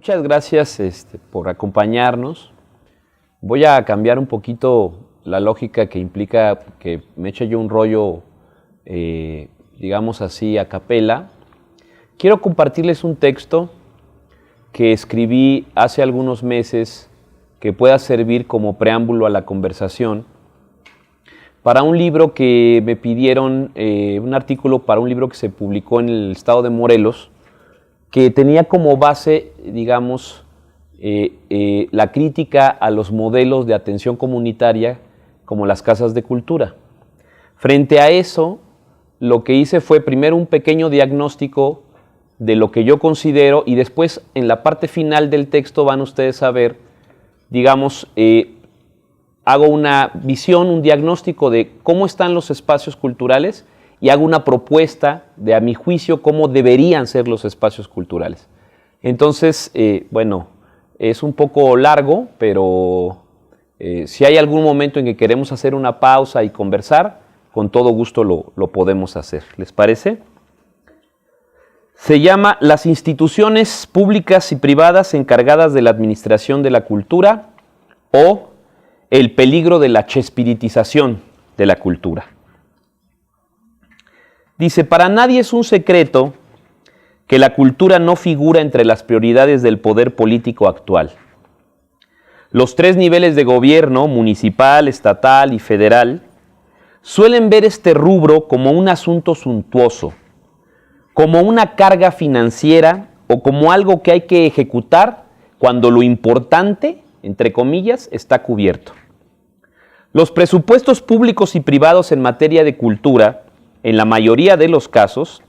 Muchas gracias por acompañarnos. Voy a cambiar un poquito la lógica que implica que me eche yo un rollo, digamos así, a capela. Quiero compartirles un texto que escribí hace algunos meses que pueda servir como preámbulo a la conversación para un libro que me pidieron, un artículo para un libro que se publicó en el estado de Morelos, que tenía como base, digamos, la crítica a los modelos de atención comunitaria como las casas de cultura. Frente a eso, lo que hice fue primero un pequeño diagnóstico de lo que yo considero y después en la parte final del texto van ustedes a ver, digamos, hago una visión, un diagnóstico de cómo están los espacios culturales y hago una propuesta de, a mi juicio, cómo deberían ser los espacios culturales. Entonces, bueno, es un poco largo, pero si hay algún momento en que queremos hacer una pausa y conversar, con todo gusto lo podemos hacer. ¿Les parece? Se llama Las instituciones públicas y privadas encargadas de la administración de la cultura o el peligro de la chespiritización de la cultura. Dice, para nadie es un secreto que la cultura no figura entre las prioridades del poder político actual. Los tres niveles de gobierno, municipal, estatal y federal, suelen ver este rubro como un asunto suntuoso, como una carga financiera o como algo que hay que ejecutar cuando lo importante, entre comillas, está cubierto. Los presupuestos públicos y privados en materia de cultura, en la mayoría de los casos,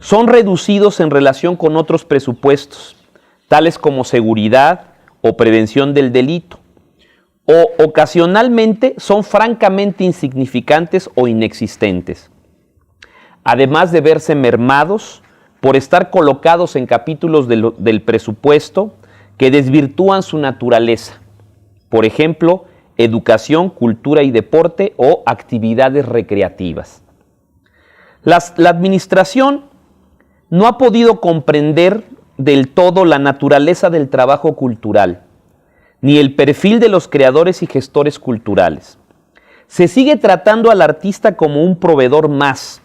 son reducidos en relación con otros presupuestos, tales como seguridad o prevención del delito, o ocasionalmente son francamente insignificantes o inexistentes, además de verse mermados por estar colocados en capítulos del presupuesto que desvirtúan su naturaleza, por ejemplo, educación, cultura y deporte o actividades recreativas. La administración no ha podido comprender del todo la naturaleza del trabajo cultural, ni el perfil de los creadores y gestores culturales. Se sigue tratando al artista como un proveedor más,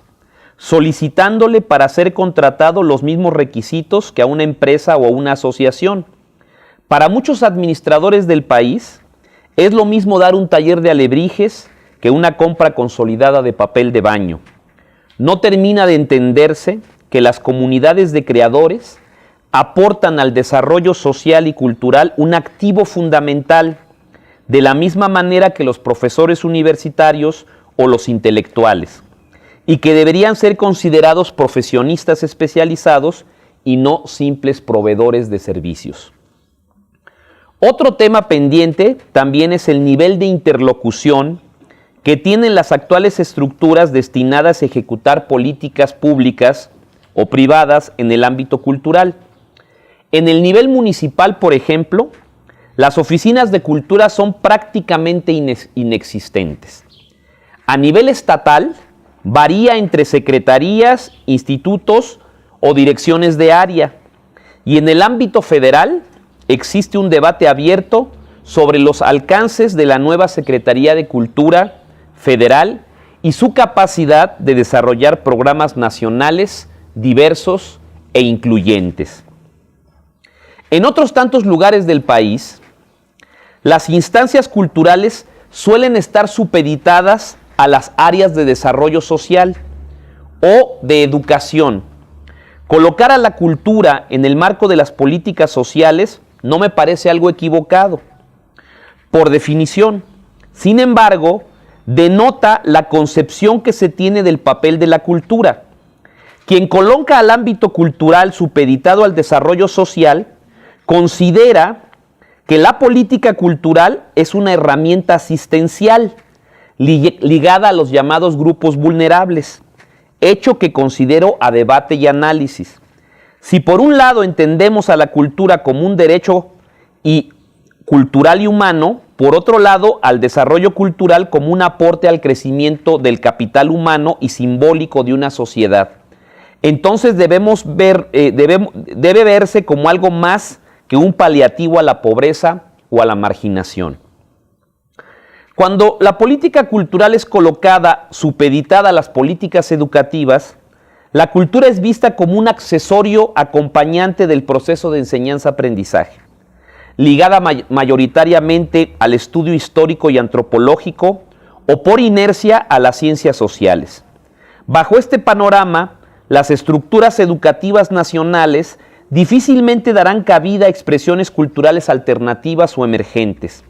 solicitándole para ser contratado los mismos requisitos que a una empresa o a una asociación. Para muchos administradores del país, es lo mismo dar un taller de alebrijes que una compra consolidada de papel de baño. No termina de entenderse que las comunidades de creadores aportan al desarrollo social y cultural un activo fundamental, de la misma manera que los profesores universitarios o los intelectuales, y que deberían ser considerados profesionistas especializados y no simples proveedores de servicios. Otro tema pendiente también es el nivel de interlocución que tienen las actuales estructuras destinadas a ejecutar políticas públicas o privadas en el ámbito cultural. En el nivel municipal, por ejemplo, las oficinas de cultura son prácticamente inexistentes. A nivel estatal, varía entre secretarías, institutos o direcciones de área. Y en el ámbito federal, existe un debate abierto sobre los alcances de la nueva Secretaría de Cultura Federal y su capacidad de desarrollar programas nacionales diversos e incluyentes. En otros tantos lugares del país, las instancias culturales suelen estar supeditadas a las áreas de desarrollo social o de educación. Colocar a la cultura en el marco de las políticas sociales no me parece algo equivocado, por definición. Sin embargo, denota la concepción que se tiene del papel de la cultura. Quien coloca al ámbito cultural supeditado al desarrollo social, considera que la política cultural es una herramienta asistencial ligada a los llamados grupos vulnerables, hecho que considero a debate y análisis. Si por un lado entendemos a la cultura como un derecho cultural y humano, por otro lado al desarrollo cultural como un aporte al crecimiento del capital humano y simbólico de una sociedad, entonces debe verse como algo más que que un paliativo a la pobreza o a la marginación. Cuando la política cultural es colocada supeditada a las políticas educativas, la cultura es vista como un accesorio acompañante del proceso de enseñanza-aprendizaje, ligada mayoritariamente al estudio histórico y antropológico o por inercia a las ciencias sociales. Bajo este panorama, las estructuras educativas nacionales difícilmente darán cabida a expresiones culturales alternativas o emergentes,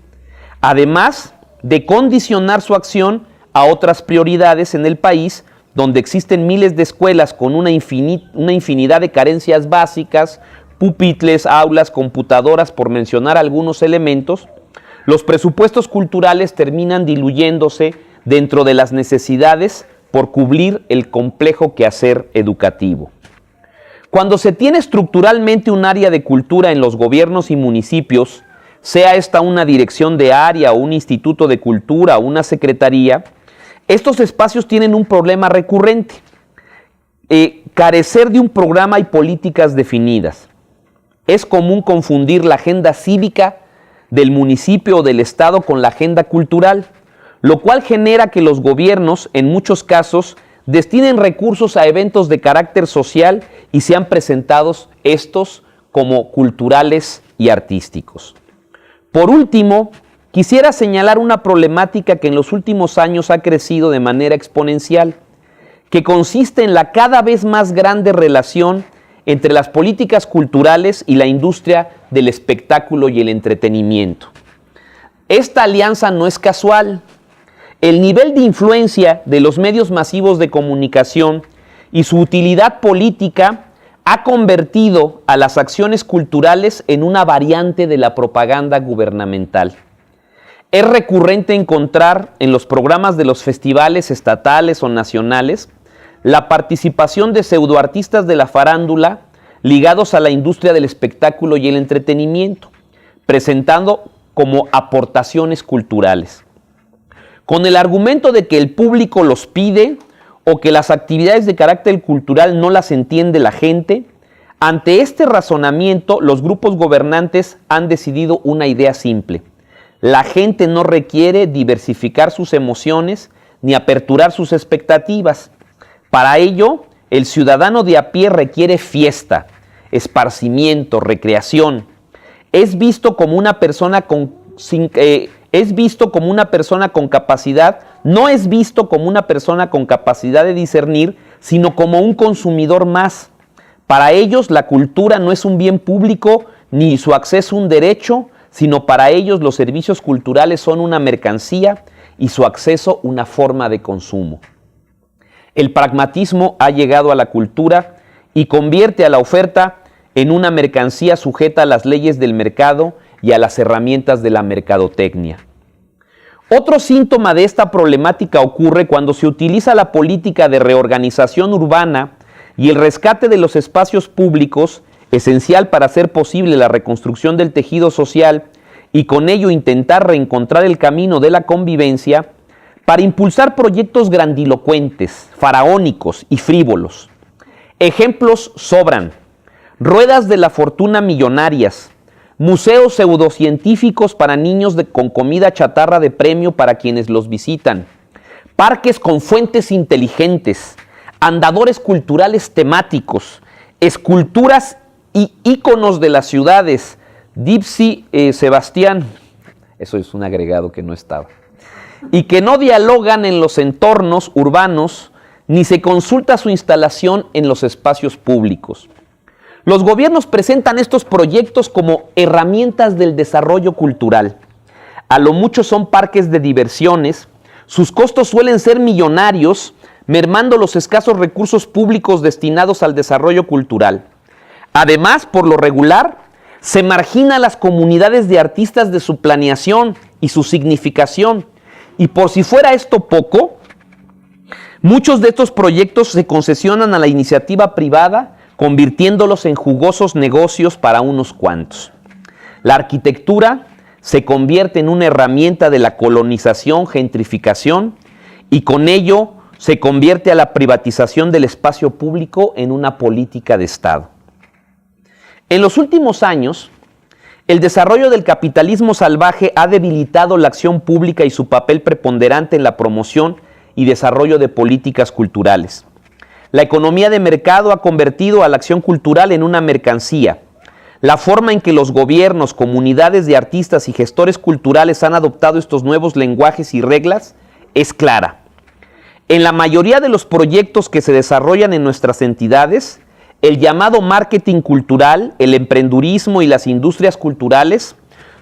además de condicionar su acción a otras prioridades en el país, donde existen miles de escuelas con una infinidad de carencias básicas, pupitres, aulas, computadoras, por mencionar algunos elementos. Los presupuestos culturales terminan diluyéndose dentro de las necesidades por cubrir el complejo quehacer educativo. Cuando se tiene estructuralmente un área de cultura en los gobiernos y municipios, sea esta una dirección de área o un instituto de cultura o una secretaría, estos espacios tienen un problema recurrente: carecer de un programa y políticas definidas. Es común confundir la agenda cívica del municipio o del estado con la agenda cultural, lo cual genera que los gobiernos, en muchos casos, destinen recursos a eventos de carácter social y sean presentados estos como culturales y artísticos. Por último, quisiera señalar una problemática que en los últimos años ha crecido de manera exponencial, que consiste en la cada vez más grande relación entre las políticas culturales y la industria del espectáculo y el entretenimiento. Esta alianza no es casual. El nivel de influencia de los medios masivos de comunicación y su utilidad política ha convertido a las acciones culturales en una variante de la propaganda gubernamental. Es recurrente encontrar en los programas de los festivales estatales o nacionales la participación de pseudoartistas de la farándula ligados a la industria del espectáculo y el entretenimiento, presentando como aportaciones culturales, con el argumento de que el público los pide o que las actividades de carácter cultural no las entiende la gente. Ante este razonamiento, los grupos gobernantes han decidido una idea simple: la gente no requiere diversificar sus emociones ni aperturar sus expectativas. Para ello, el ciudadano de a pie requiere fiesta, esparcimiento, recreación. Es visto como una persona con capacidad, no es visto como una persona con capacidad de discernir, sino como un consumidor más. Para ellos, la cultura no es un bien público ni su acceso un derecho, sino para ellos los servicios culturales son una mercancía y su acceso una forma de consumo. El pragmatismo ha llegado a la cultura y convierte a la oferta en una mercancía sujeta a las leyes del mercado y a las herramientas de la mercadotecnia. Otro síntoma de esta problemática ocurre cuando se utiliza la política de reorganización urbana y el rescate de los espacios públicos, esencial para hacer posible la reconstrucción del tejido social y con ello intentar reencontrar el camino de la convivencia, para impulsar proyectos grandilocuentes, faraónicos y frívolos. Ejemplos sobran: ruedas de la fortuna millonarias, museos pseudocientíficos para niños con comida chatarra de premio para quienes los visitan, parques con fuentes inteligentes, andadores culturales temáticos, esculturas y íconos de las ciudades. Dipsy Sebastián, eso es un agregado que no estaba, y que no dialogan en los entornos urbanos ni se consulta su instalación en los espacios públicos. Los gobiernos presentan estos proyectos como herramientas del desarrollo cultural. A lo mucho son parques de diversiones, sus costos suelen ser millonarios, mermando los escasos recursos públicos destinados al desarrollo cultural. Además, por lo regular, se margina a las comunidades de artistas de su planeación y su significación. Y por si fuera esto poco, muchos de estos proyectos se concesionan a la iniciativa privada, convirtiéndolos en jugosos negocios para unos cuantos. La arquitectura se convierte en una herramienta de la colonización, gentrificación, y con ello se convierte a la privatización del espacio público en una política de Estado. En los últimos años, El desarrollo del capitalismo salvaje ha debilitado la acción pública y su papel preponderante en la promoción y desarrollo de políticas culturales. La economía de mercado ha convertido a la acción cultural en una mercancía. La forma en que los gobiernos, comunidades de artistas y gestores culturales han adoptado estos nuevos lenguajes y reglas es clara. En la mayoría de los proyectos que se desarrollan en nuestras entidades, el llamado marketing cultural, el emprendurismo y las industrias culturales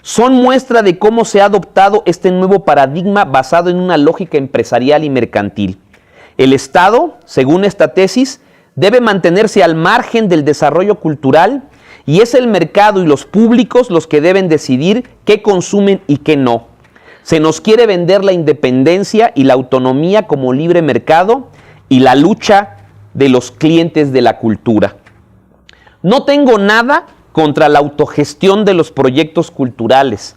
son muestra de cómo se ha adoptado este nuevo paradigma basado en una lógica empresarial y mercantil. El Estado, según esta tesis, debe mantenerse al margen del desarrollo cultural y es el mercado y los públicos los que deben decidir qué consumen y qué no. Se nos quiere vender la independencia y la autonomía como libre mercado y la lucha de los clientes de la cultura. No tengo nada contra la autogestión de los proyectos culturales,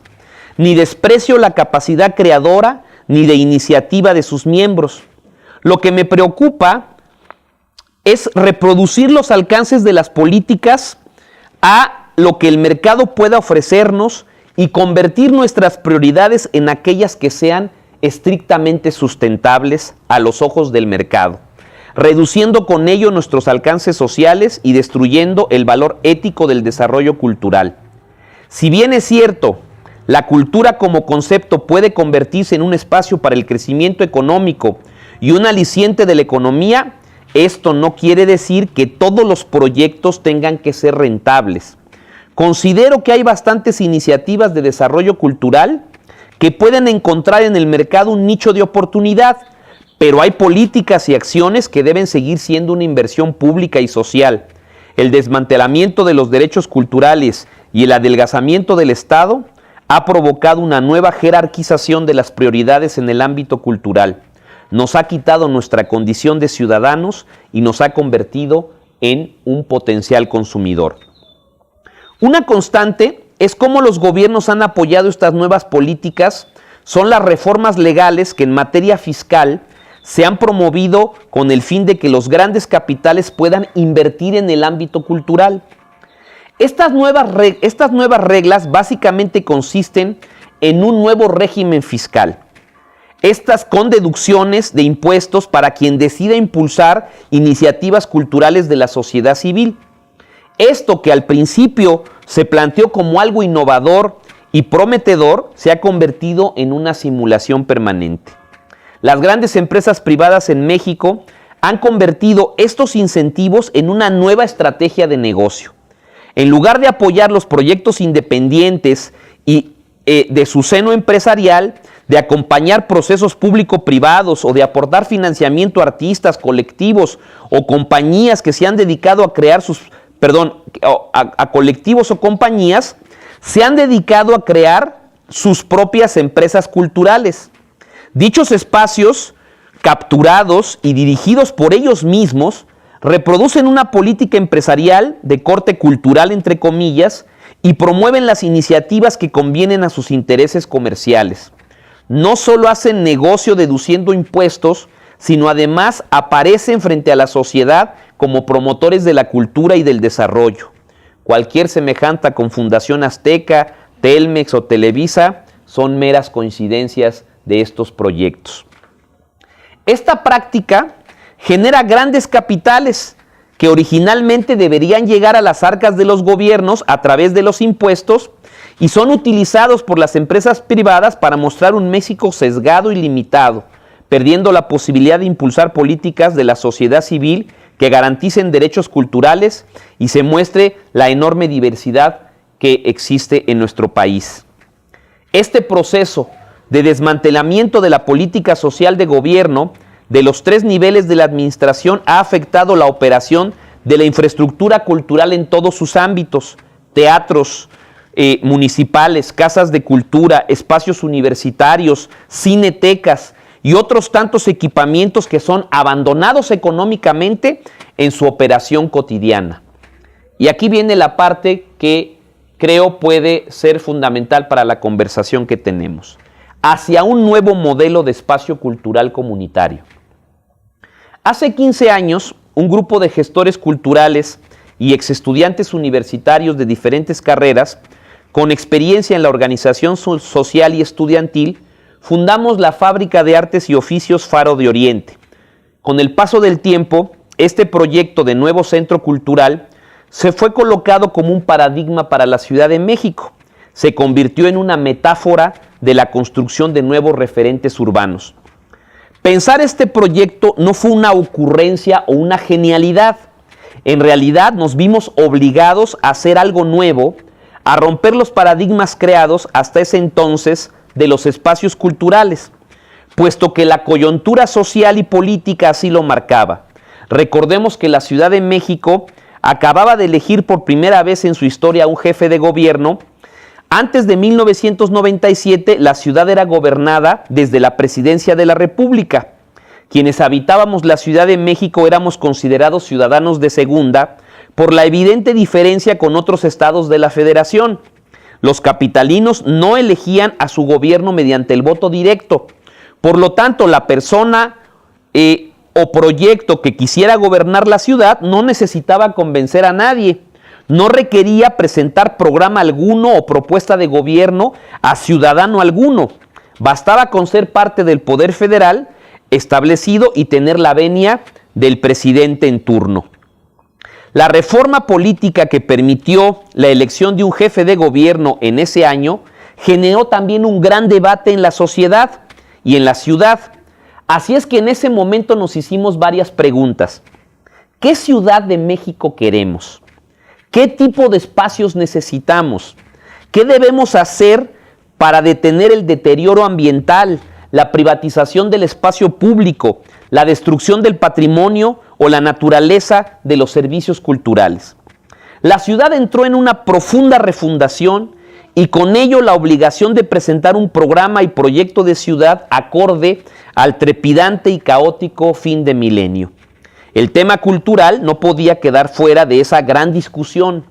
ni desprecio la capacidad creadora ni de iniciativa de sus miembros. Lo que me preocupa es reproducir los alcances de las políticas a lo que el mercado pueda ofrecernos y convertir nuestras prioridades en aquellas que sean estrictamente sustentables a los ojos del mercado, reduciendo con ello nuestros alcances sociales y destruyendo el valor ético del desarrollo cultural. Si bien es cierto, la cultura como concepto puede convertirse en un espacio para el crecimiento económico y un aliciente de la economía, esto no quiere decir que todos los proyectos tengan que ser rentables. Considero que hay bastantes iniciativas de desarrollo cultural que pueden encontrar en el mercado un nicho de oportunidad, pero hay políticas y acciones que deben seguir siendo una inversión pública y social. El desmantelamiento de los derechos culturales y el adelgazamiento del Estado ha provocado una nueva jerarquización de las prioridades en el ámbito cultural. Nos ha quitado nuestra condición de ciudadanos y nos ha convertido en un potencial consumidor. Una constante es cómo los gobiernos han apoyado estas nuevas políticas, son las reformas legales que en materia fiscal se han promovido con el fin de que los grandes capitales puedan invertir en el ámbito cultural. Estas nuevas reglas básicamente consisten en un nuevo régimen fiscal. Estas con deducciones de impuestos para quien decida impulsar iniciativas culturales de la sociedad civil. Esto que al principio se planteó como algo innovador y prometedor, se ha convertido en una simulación permanente. Las grandes empresas privadas en México han convertido estos incentivos en una nueva estrategia de negocio. En lugar de apoyar los proyectos independientes y de su seno empresarial, de acompañar procesos público-privados o de aportar financiamiento a artistas, colectivos o compañías que se han dedicado a crear a colectivos o compañías, se han dedicado a crear sus propias empresas culturales. Dichos espacios, capturados y dirigidos por ellos mismos, reproducen una política empresarial de corte cultural, entre comillas, y promueven las iniciativas que convienen a sus intereses comerciales. No solo hacen negocio deduciendo impuestos, sino además aparecen frente a la sociedad como promotores de la cultura y del desarrollo. Cualquier semejanza con Fundación Azteca, Telmex o Televisa son meras coincidencias de estos proyectos. Esta práctica genera grandes capitales que originalmente deberían llegar a las arcas de los gobiernos a través de los impuestos y son utilizados por las empresas privadas para mostrar un México sesgado y limitado, perdiendo la posibilidad de impulsar políticas de la sociedad civil que garanticen derechos culturales y se muestre la enorme diversidad que existe en nuestro país. Este proceso de desmantelamiento de la política social de gobierno de los tres niveles de la administración ha afectado la operación de la infraestructura cultural en todos sus ámbitos: teatros municipales, casas de cultura, espacios universitarios, cinetecas y otros tantos equipamientos que son abandonados económicamente en su operación cotidiana. Y aquí viene la parte que creo puede ser fundamental para la conversación que tenemos: hacia un nuevo modelo de espacio cultural comunitario. Hace 15 años, un grupo de gestores culturales y exestudiantes universitarios de diferentes carreras con experiencia en la organización social y estudiantil, fundamos la Fábrica de Artes y Oficios Faro de Oriente. Con el paso del tiempo, este proyecto de nuevo centro cultural se fue colocado como un paradigma para la Ciudad de México. Se convirtió en una metáfora de la construcción de nuevos referentes urbanos. Pensar este proyecto no fue una ocurrencia o una genialidad. En realidad nos vimos obligados a hacer algo nuevo, a romper los paradigmas creados hasta ese entonces de los espacios culturales, puesto que la coyuntura social y política así lo marcaba. Recordemos que la Ciudad de México acababa de elegir por primera vez en su historia un jefe de gobierno. Antes de 1997, la ciudad era gobernada desde la Presidencia de la República. Quienes habitábamos la Ciudad de México éramos considerados ciudadanos de segunda por la evidente diferencia con otros estados de la Federación. Los capitalinos no elegían a su gobierno mediante el voto directo. Por lo tanto, la persona o proyecto que quisiera gobernar la ciudad no necesitaba convencer a nadie. No requería presentar programa alguno o propuesta de gobierno a ciudadano alguno. Bastaba con ser parte del poder federal establecido y tener la venia del presidente en turno. La reforma política que permitió la elección de un jefe de gobierno en ese año generó también un gran debate en la sociedad y en la ciudad. Así es que en ese momento nos hicimos varias preguntas. ¿Qué Ciudad de México queremos? ¿Qué tipo de espacios necesitamos? ¿Qué debemos hacer para detener el deterioro ambiental, la privatización del espacio público, la destrucción del patrimonio o la naturaleza de los servicios culturales? La ciudad entró en una profunda refundación y con ello la obligación de presentar un programa y proyecto de ciudad acorde al trepidante y caótico fin de milenio. El tema cultural no podía quedar fuera de esa gran discusión.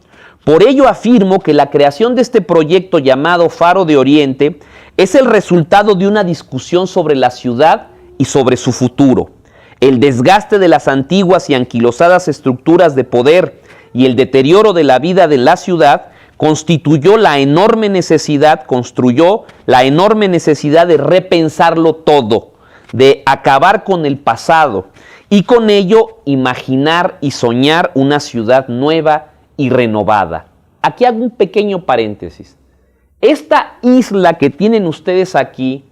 Por ello afirmo que la creación de este proyecto llamado Faro de Oriente es el resultado de una discusión sobre la ciudad y sobre su futuro. El desgaste de las antiguas y anquilosadas estructuras de poder y el deterioro de la vida de la ciudad construyó la enorme necesidad de repensarlo todo, de acabar con el pasado y con ello imaginar y soñar una ciudad nueva y renovada. Aquí hago un pequeño paréntesis. Esta isla que tienen ustedes aquí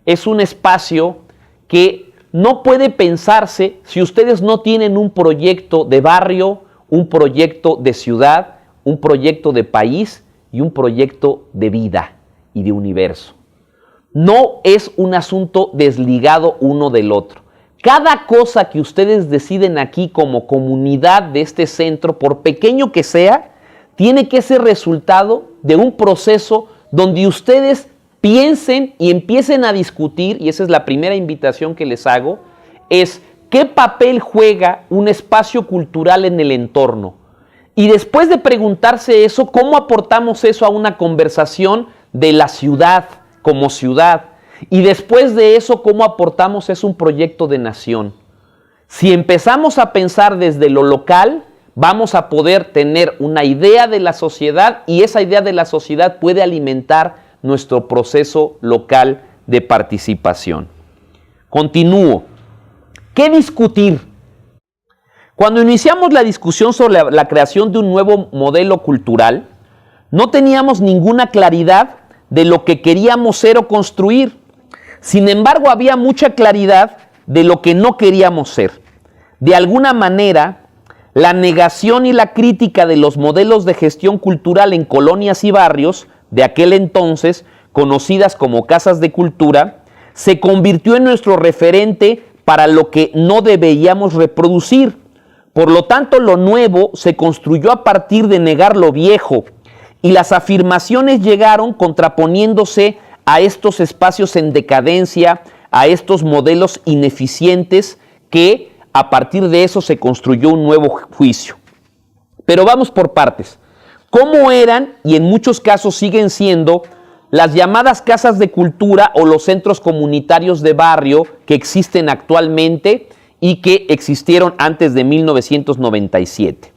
es un espacio que no puede pensarse si ustedes no tienen un proyecto de barrio, un proyecto de ciudad, un proyecto de país y un proyecto de vida y de universo. No es un asunto desligado uno del otro. Cada cosa que ustedes deciden aquí como comunidad de este centro, por pequeño que sea, tiene que ser resultado de un proceso donde ustedes piensen y empiecen a discutir, y esa es la primera invitación que les hago, es qué papel juega un espacio cultural en el entorno. Y después de preguntarse eso, ¿cómo aportamos eso a una conversación de la ciudad como ciudad? Y después de eso, ¿cómo aportamos eso a un proyecto de nación? Si empezamos a pensar desde lo local, vamos a poder tener una idea de la sociedad y esa idea de la sociedad puede alimentar nuestro proceso local de participación. Continúo. ¿Qué discutir? Cuando iniciamos la discusión sobre la creación de un nuevo modelo cultural, no teníamos ninguna claridad de lo que queríamos ser o construir. Sin embargo, había mucha claridad de lo que no queríamos ser. De alguna manera, la negación y la crítica de los modelos de gestión cultural en colonias y barrios de aquel entonces, conocidas como casas de cultura, se convirtió en nuestro referente para lo que no deberíamos reproducir. Por lo tanto, lo nuevo se construyó a partir de negar lo viejo y las afirmaciones llegaron contraponiéndose a estos espacios en decadencia, a estos modelos ineficientes que a partir de eso se construyó un nuevo juicio. Pero vamos por partes. ¿Cómo eran y en muchos casos siguen siendo las llamadas casas de cultura o los centros comunitarios de barrio que existen actualmente y que existieron antes de 1997?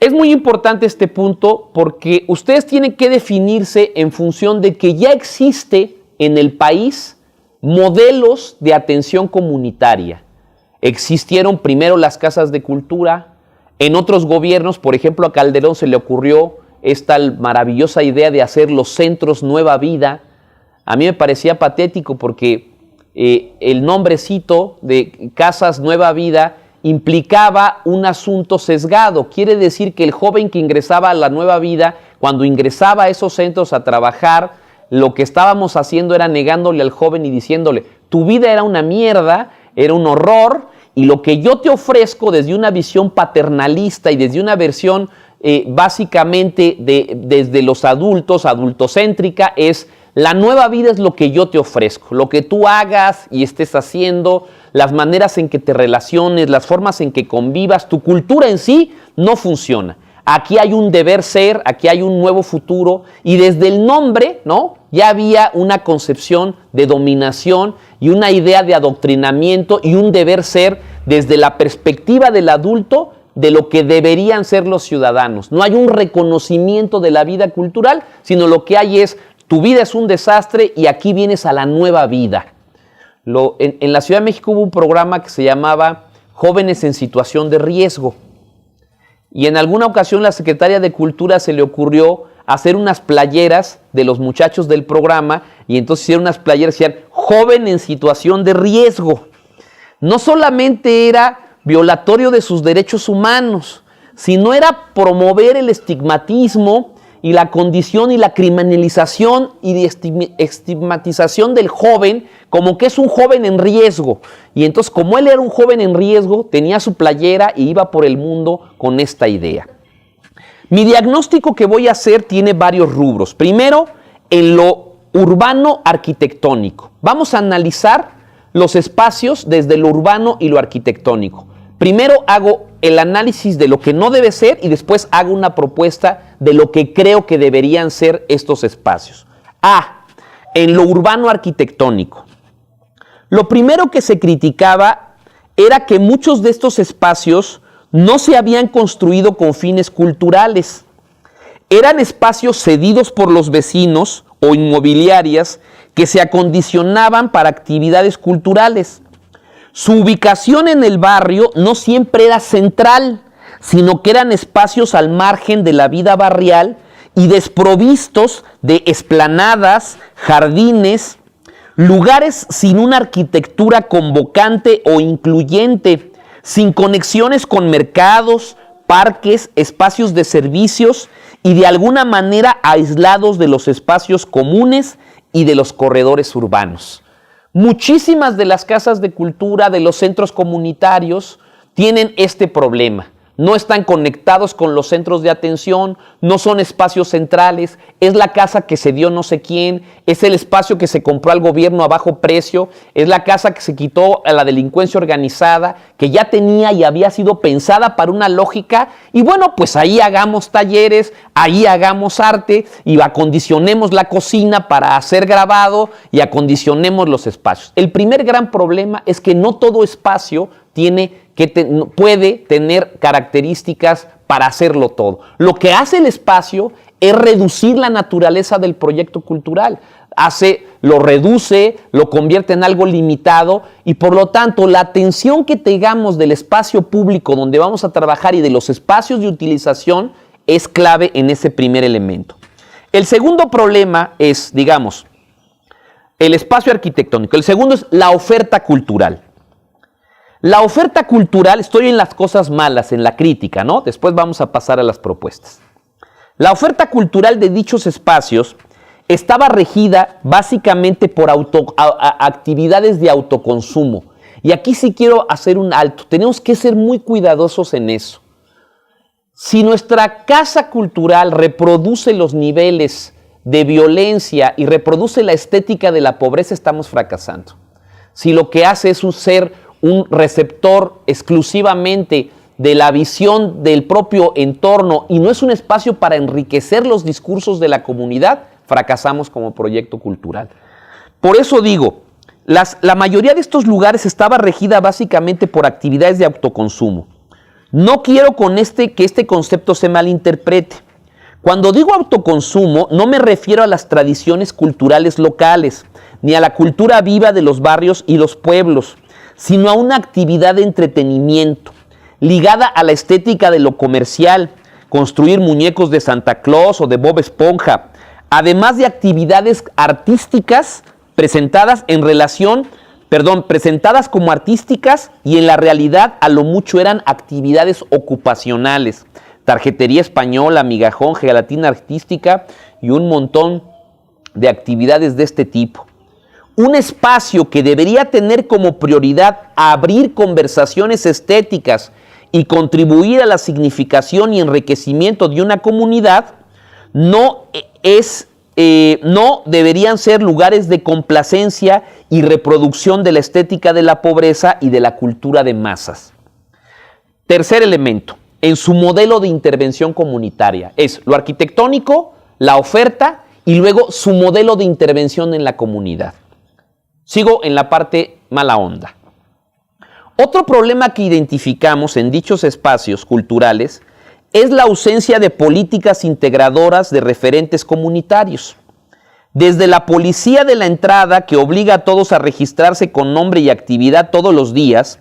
Es muy importante este punto porque ustedes tienen que definirse en función de que ya existe en el país modelos de atención comunitaria. Existieron primero las casas de cultura, en otros gobiernos, por ejemplo a Calderón se le ocurrió esta maravillosa idea de hacer los centros Nueva Vida. A mí me parecía patético porque el nombrecito de Casas Nueva Vida implicaba un asunto sesgado. Quiere decir que el joven que ingresaba a la Nueva Vida, cuando ingresaba a esos centros a trabajar, lo que estábamos haciendo era negándole al joven y diciéndole, tu vida era una mierda, era un horror, y lo que yo te ofrezco desde una visión paternalista y desde una versión básicamente desde los adultos, adultocéntrica, es la nueva vida es lo que yo te ofrezco, lo que tú hagas y estés haciendo, las maneras en que te relaciones, las formas en que convivas, tu cultura en sí no funciona. Aquí hay un deber ser, aquí hay un nuevo futuro y desde el nombre, ¿no? Ya había una concepción de dominación y una idea de adoctrinamiento y un deber ser desde la perspectiva del adulto de lo que deberían ser los ciudadanos. No hay un reconocimiento de la vida cultural, sino lo que hay es tu vida es un desastre y aquí vienes a la nueva vida. En la Ciudad de México hubo un programa que se llamaba Jóvenes en Situación de Riesgo. Y en alguna ocasión la secretaria de Cultura se le ocurrió hacer unas playeras de los muchachos del programa y entonces hicieron unas playeras que decían joven en situación de riesgo. No solamente era violatorio de sus derechos humanos, sino era promover el estigmatismo y la condición y la criminalización y de estigmatización del joven como que es un joven en riesgo. Y entonces como él era un joven en riesgo, tenía su playera y iba por el mundo con esta idea. Mi diagnóstico que voy a hacer tiene varios rubros. Primero, en lo urbano arquitectónico. Vamos a analizar los espacios desde lo urbano y lo arquitectónico. Primero hago el análisis de lo que no debe ser y después hago una propuesta de lo que creo que deberían ser estos espacios. En lo urbano arquitectónico. Lo primero que se criticaba era que muchos de estos espacios no se habían construido con fines culturales. Eran espacios cedidos por los vecinos o inmobiliarias que se acondicionaban para actividades culturales. Su ubicación en el barrio no siempre era central, sino que eran espacios al margen de la vida barrial y desprovistos de explanadas, jardines, lugares sin una arquitectura convocante o incluyente, sin conexiones con mercados, parques, espacios de servicios y de alguna manera aislados de los espacios comunes y de los corredores urbanos. Muchísimas de las casas de cultura, de los centros comunitarios, tienen este problema. No están conectados con los centros de atención, no son espacios centrales, es la casa que se dio no sé quién, es el espacio que se compró al gobierno a bajo precio, es la casa que se quitó a la delincuencia organizada, que ya tenía y había sido pensada para una lógica, y bueno, pues ahí hagamos talleres, ahí hagamos arte, y acondicionemos la cocina para hacer grabado, y acondicionemos los espacios. El primer gran problema es que no todo espacio puede tener características para hacerlo todo. Lo que hace el espacio es reducir la naturaleza del proyecto cultural. Lo reduce, lo convierte en algo limitado y por lo tanto la atención que tengamos del espacio público donde vamos a trabajar y de los espacios de utilización es clave en ese primer elemento. El segundo problema es, digamos, el espacio arquitectónico. El segundo es la oferta cultural. La oferta cultural, estoy en las cosas malas, en la crítica, ¿no? Después vamos a pasar a las propuestas. La oferta cultural de dichos espacios estaba regida básicamente por actividades de autoconsumo. Y aquí sí quiero hacer un alto. Tenemos que ser muy cuidadosos en eso. Si nuestra casa cultural reproduce los niveles de violencia y reproduce la estética de la pobreza, estamos fracasando. Si lo que hace es ser un receptor exclusivamente de la visión del propio entorno y no es un espacio para enriquecer los discursos de la comunidad, fracasamos como proyecto cultural. Por eso digo, la mayoría de estos lugares estaba regida básicamente por actividades de autoconsumo. No quiero que este concepto se malinterprete. Cuando digo autoconsumo, no me refiero a las tradiciones culturales locales, ni a la cultura viva de los barrios y los pueblos, sino a una actividad de entretenimiento, ligada a la estética de lo comercial, construir muñecos de Santa Claus o de Bob Esponja, además de actividades artísticas presentadas como artísticas y en la realidad a lo mucho eran actividades ocupacionales, tarjetería española, migajón, gelatina artística y un montón de actividades de este tipo. Un espacio que debería tener como prioridad abrir conversaciones estéticas y contribuir a la significación y enriquecimiento de una comunidad, no deberían ser lugares de complacencia y reproducción de la estética de la pobreza y de la cultura de masas. Tercer elemento, en su modelo de intervención comunitaria, es lo arquitectónico, la oferta y luego su modelo de intervención en la comunidad. Sigo en la parte mala onda. Otro problema que identificamos en dichos espacios culturales es la ausencia de políticas integradoras de referentes comunitarios. Desde la policía de la entrada, que obliga a todos a registrarse con nombre y actividad todos los días,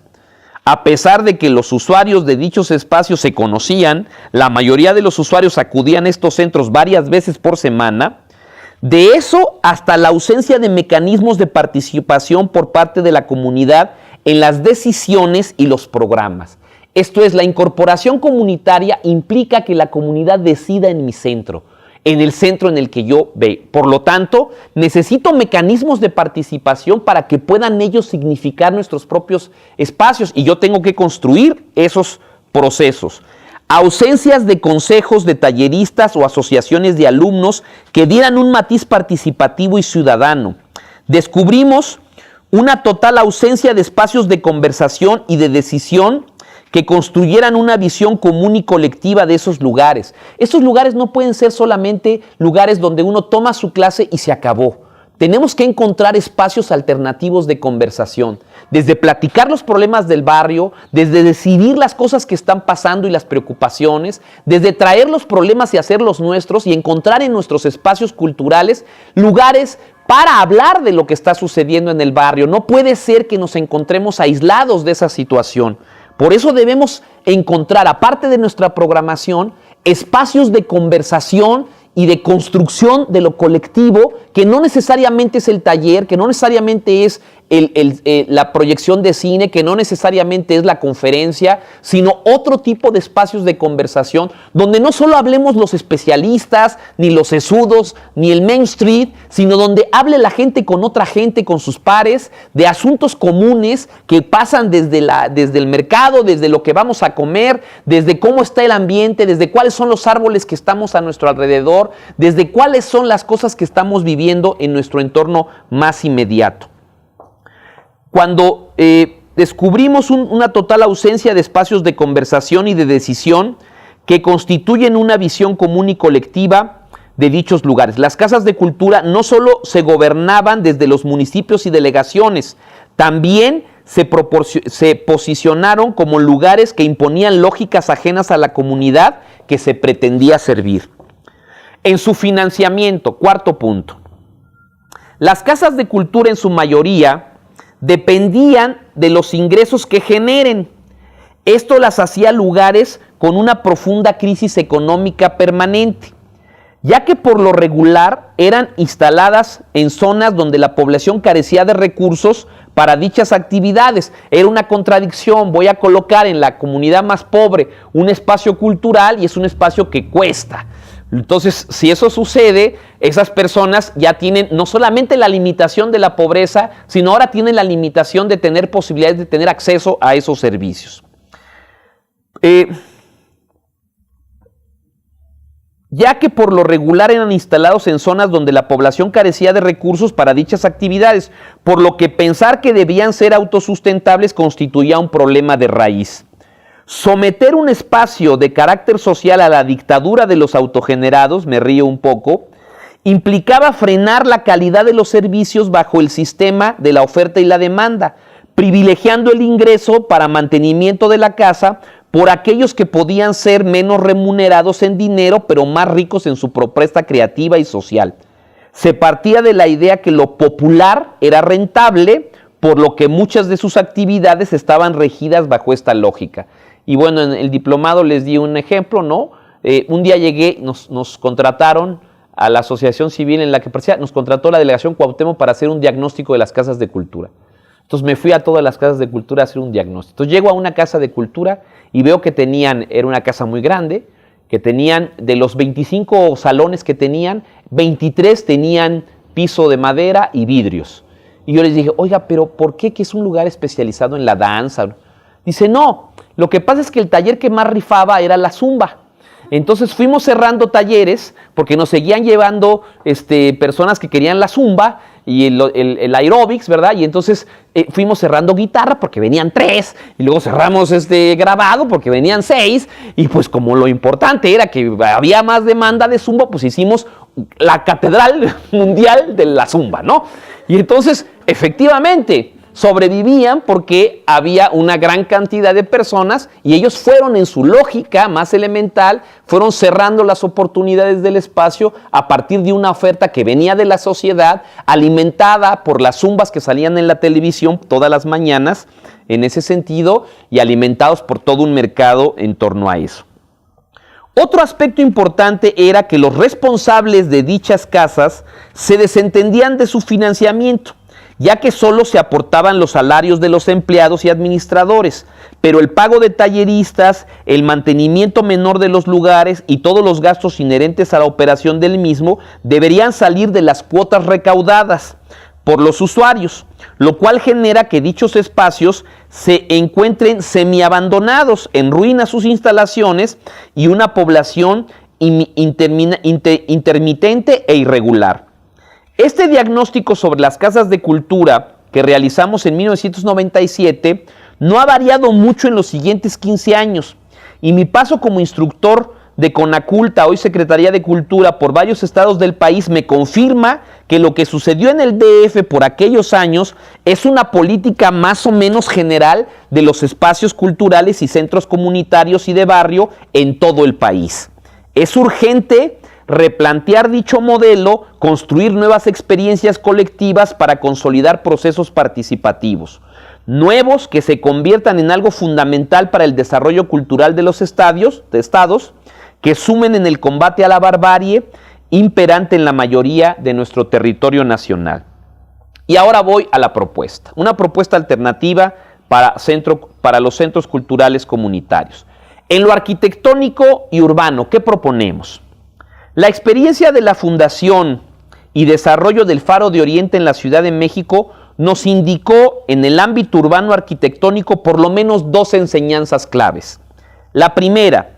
a pesar de que los usuarios de dichos espacios se conocían, la mayoría de los usuarios acudían a estos centros varias veces por semana. De eso hasta la ausencia de mecanismos de participación por parte de la comunidad en las decisiones y los programas. Esto es, la incorporación comunitaria implica que la comunidad decida en mi centro, en el centro en el que yo veo. Por lo tanto, necesito mecanismos de participación para que puedan ellos significar nuestros propios espacios y yo tengo que construir esos procesos. Ausencias de consejos de talleristas o asociaciones de alumnos que dieran un matiz participativo y ciudadano. Descubrimos una total ausencia de espacios de conversación y de decisión que construyeran una visión común y colectiva de esos lugares. Esos lugares no pueden ser solamente lugares donde uno toma su clase y se acabó. Tenemos que encontrar espacios alternativos de conversación, desde platicar los problemas del barrio, desde decidir las cosas que están pasando y las preocupaciones, desde traer los problemas y hacerlos nuestros y encontrar en nuestros espacios culturales lugares para hablar de lo que está sucediendo en el barrio. No puede ser que nos encontremos aislados de esa situación. Por eso debemos encontrar, aparte de nuestra programación, espacios de conversación y de construcción de lo colectivo, que no necesariamente es el taller, que no necesariamente es la proyección de cine, que no necesariamente es la conferencia, sino otro tipo de espacios de conversación, donde no solo hablemos los especialistas, ni los sesudos, ni el Main Street, sino donde hable la gente con otra gente, con sus pares, de asuntos comunes que pasan desde el mercado, desde lo que vamos a comer, desde cómo está el ambiente, desde cuáles son los árboles que estamos a nuestro alrededor, desde cuáles son las cosas que estamos viviendo en nuestro entorno más inmediato. Cuando descubrimos una total ausencia de espacios de conversación y de decisión que constituyen una visión común y colectiva de dichos lugares. Las casas de cultura no solo se gobernaban desde los municipios y delegaciones, también se posicionaron como lugares que imponían lógicas ajenas a la comunidad que se pretendía servir. En su financiamiento, cuarto punto, las casas de cultura en su mayoría dependían de los ingresos que generen. Esto las hacía lugares con una profunda crisis económica permanente, ya que por lo regular eran instaladas en zonas donde la población carecía de recursos para dichas actividades. Era una contradicción, voy a colocar en la comunidad más pobre un espacio cultural y es un espacio que cuesta. Entonces, si eso sucede, esas personas ya tienen no solamente la limitación de la pobreza, sino ahora tienen la limitación de tener posibilidades de tener acceso a esos servicios. Ya que por lo regular eran instalados en zonas donde la población carecía de recursos para dichas actividades, por lo que pensar que debían ser autosustentables constituía un problema de raíz. Someter un espacio de carácter social a la dictadura de los autogenerados, me río un poco, implicaba frenar la calidad de los servicios bajo el sistema de la oferta y la demanda, privilegiando el ingreso para mantenimiento de la casa por aquellos que podían ser menos remunerados en dinero, pero más ricos en su propuesta creativa y social. Se partía de la idea que lo popular era rentable, por lo que muchas de sus actividades estaban regidas bajo esta lógica. Y bueno, en el diplomado les di un ejemplo, ¿no? Un día llegué, nos contrataron a la asociación civil en la que participaba, nos contrató la delegación Cuauhtémoc para hacer un diagnóstico de las casas de cultura. Entonces me fui a todas las casas de cultura a hacer un diagnóstico. Entonces llego a una casa de cultura y veo que era una casa muy grande, que tenían, de los 25 salones que tenían, 23 tenían piso de madera y vidrios. Y yo les dije, oiga, pero ¿por qué? Que es un lugar especializado en la danza. Dice, no, lo que pasa es que el taller que más rifaba era la zumba. Entonces fuimos cerrando talleres porque nos seguían llevando personas que querían la zumba y el aeróbics, ¿verdad? Y entonces fuimos cerrando guitarra porque venían 3 y luego cerramos grabado porque venían 6 y pues como lo importante era que había más demanda de zumba, pues hicimos la catedral mundial de la zumba, ¿no? Y entonces efectivamente sobrevivían porque había una gran cantidad de personas y ellos fueron en su lógica más elemental, fueron cerrando las oportunidades del espacio a partir de una oferta que venía de la sociedad, alimentada por las zumbas que salían en la televisión todas las mañanas en ese sentido y alimentados por todo un mercado en torno a eso. Otro aspecto importante era que los responsables de dichas casas se desentendían de su financiamiento, ya que solo se aportaban los salarios de los empleados y administradores, pero el pago de talleristas, el mantenimiento menor de los lugares y todos los gastos inherentes a la operación del mismo deberían salir de las cuotas recaudadas por los usuarios, lo cual genera que dichos espacios se encuentren semiabandonados, en ruinas sus instalaciones y una población intermitente e irregular. Este diagnóstico sobre las casas de cultura que realizamos en 1997 no ha variado mucho en los siguientes 15 años y mi paso como instructor de Conaculta, hoy Secretaría de Cultura, por varios estados del país me confirma que lo que sucedió en el DF por aquellos años es una política más o menos general de los espacios culturales y centros comunitarios y de barrio en todo el país. Es urgente replantear dicho modelo, construir nuevas experiencias colectivas para consolidar procesos participativos, nuevos que se conviertan en algo fundamental para el desarrollo cultural de los estados, que sumen en el combate a la barbarie imperante en la mayoría de nuestro territorio nacional. Y ahora voy a la propuesta, una propuesta alternativa para los centros culturales comunitarios. En lo arquitectónico y urbano, ¿qué proponemos? La experiencia de la fundación y desarrollo del Faro de Oriente en la Ciudad de México nos indicó en el ámbito urbano arquitectónico por lo menos 2 enseñanzas claves. La primera,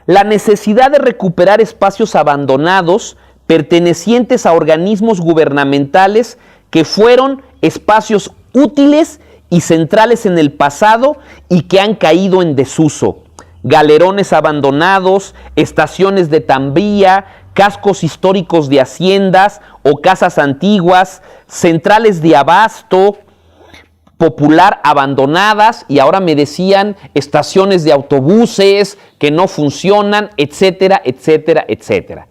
la necesidad de recuperar espacios abandonados pertenecientes a organismos gubernamentales que fueron espacios útiles y centrales en el pasado y que han caído en desuso. Galerones abandonados, estaciones de tranvía, cascos históricos de haciendas o casas antiguas, centrales de abasto popular abandonadas y ahora me decían estaciones de autobuses que no funcionan, etcétera, etcétera, etcétera.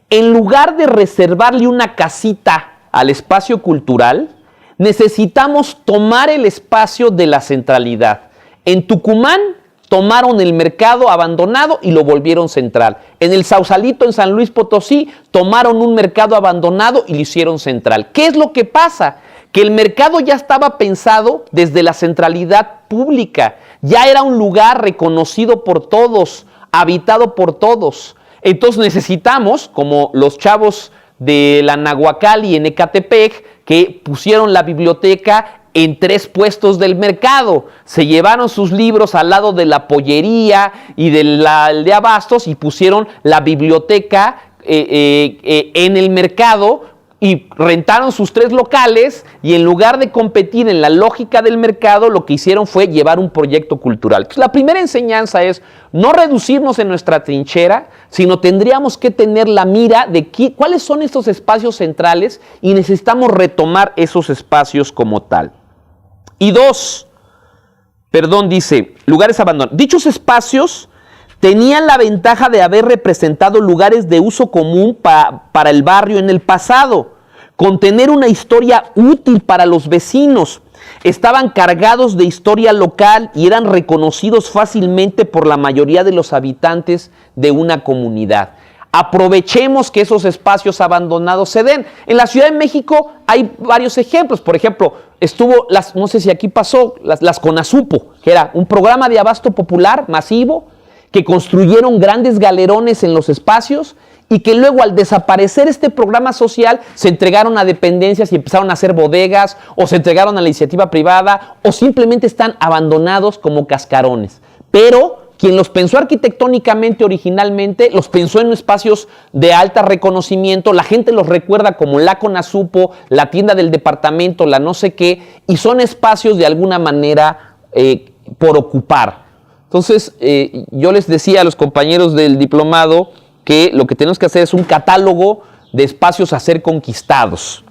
En lugar de reservarle una casita al espacio cultural, necesitamos tomar el espacio de la centralidad. En Tucumán tomaron el mercado abandonado y lo volvieron central. En el Sausalito, en San Luis Potosí, tomaron un mercado abandonado y lo hicieron central. ¿Qué es lo que pasa? Que el mercado ya estaba pensado desde la centralidad pública. Ya era un lugar reconocido por todos, habitado por todos. Entonces necesitamos, como los chavos de la Nahuacali en Ecatepec, que pusieron la biblioteca en 3 puestos del mercado. Se llevaron sus libros al lado de la pollería y de abastos y pusieron la biblioteca en el mercado y rentaron sus 3 locales y en lugar de competir en la lógica del mercado, lo que hicieron fue llevar un proyecto cultural. Entonces, la primera enseñanza es no reducirnos en nuestra trinchera, sino tendríamos que tener la mira de cuáles son estos espacios centrales y necesitamos retomar esos espacios como tal. Y 2, perdón, dice, lugares abandonados. Dichos espacios tenían la ventaja de haber representado lugares de uso común para el barrio en el pasado, contener una historia útil para los vecinos. Estaban cargados de historia local y eran reconocidos fácilmente por la mayoría de los habitantes de una comunidad. Aprovechemos que esos espacios abandonados se den. En la Ciudad de México hay varios ejemplos. Por ejemplo, estuvo, no sé si aquí pasó, las Conasupo, que era un programa de abasto popular masivo, que construyeron grandes galerones en los espacios y que luego al desaparecer este programa social se entregaron a dependencias y empezaron a hacer bodegas o se entregaron a la iniciativa privada o simplemente están abandonados como cascarones. Pero quien los pensó arquitectónicamente originalmente, los pensó en espacios de alto reconocimiento, la gente los recuerda como la Conasupo, la tienda del departamento, la no sé qué, y son espacios de alguna manera por ocupar. Entonces, yo les decía a los compañeros del diplomado que lo que tenemos que hacer es un catálogo de espacios a ser conquistados.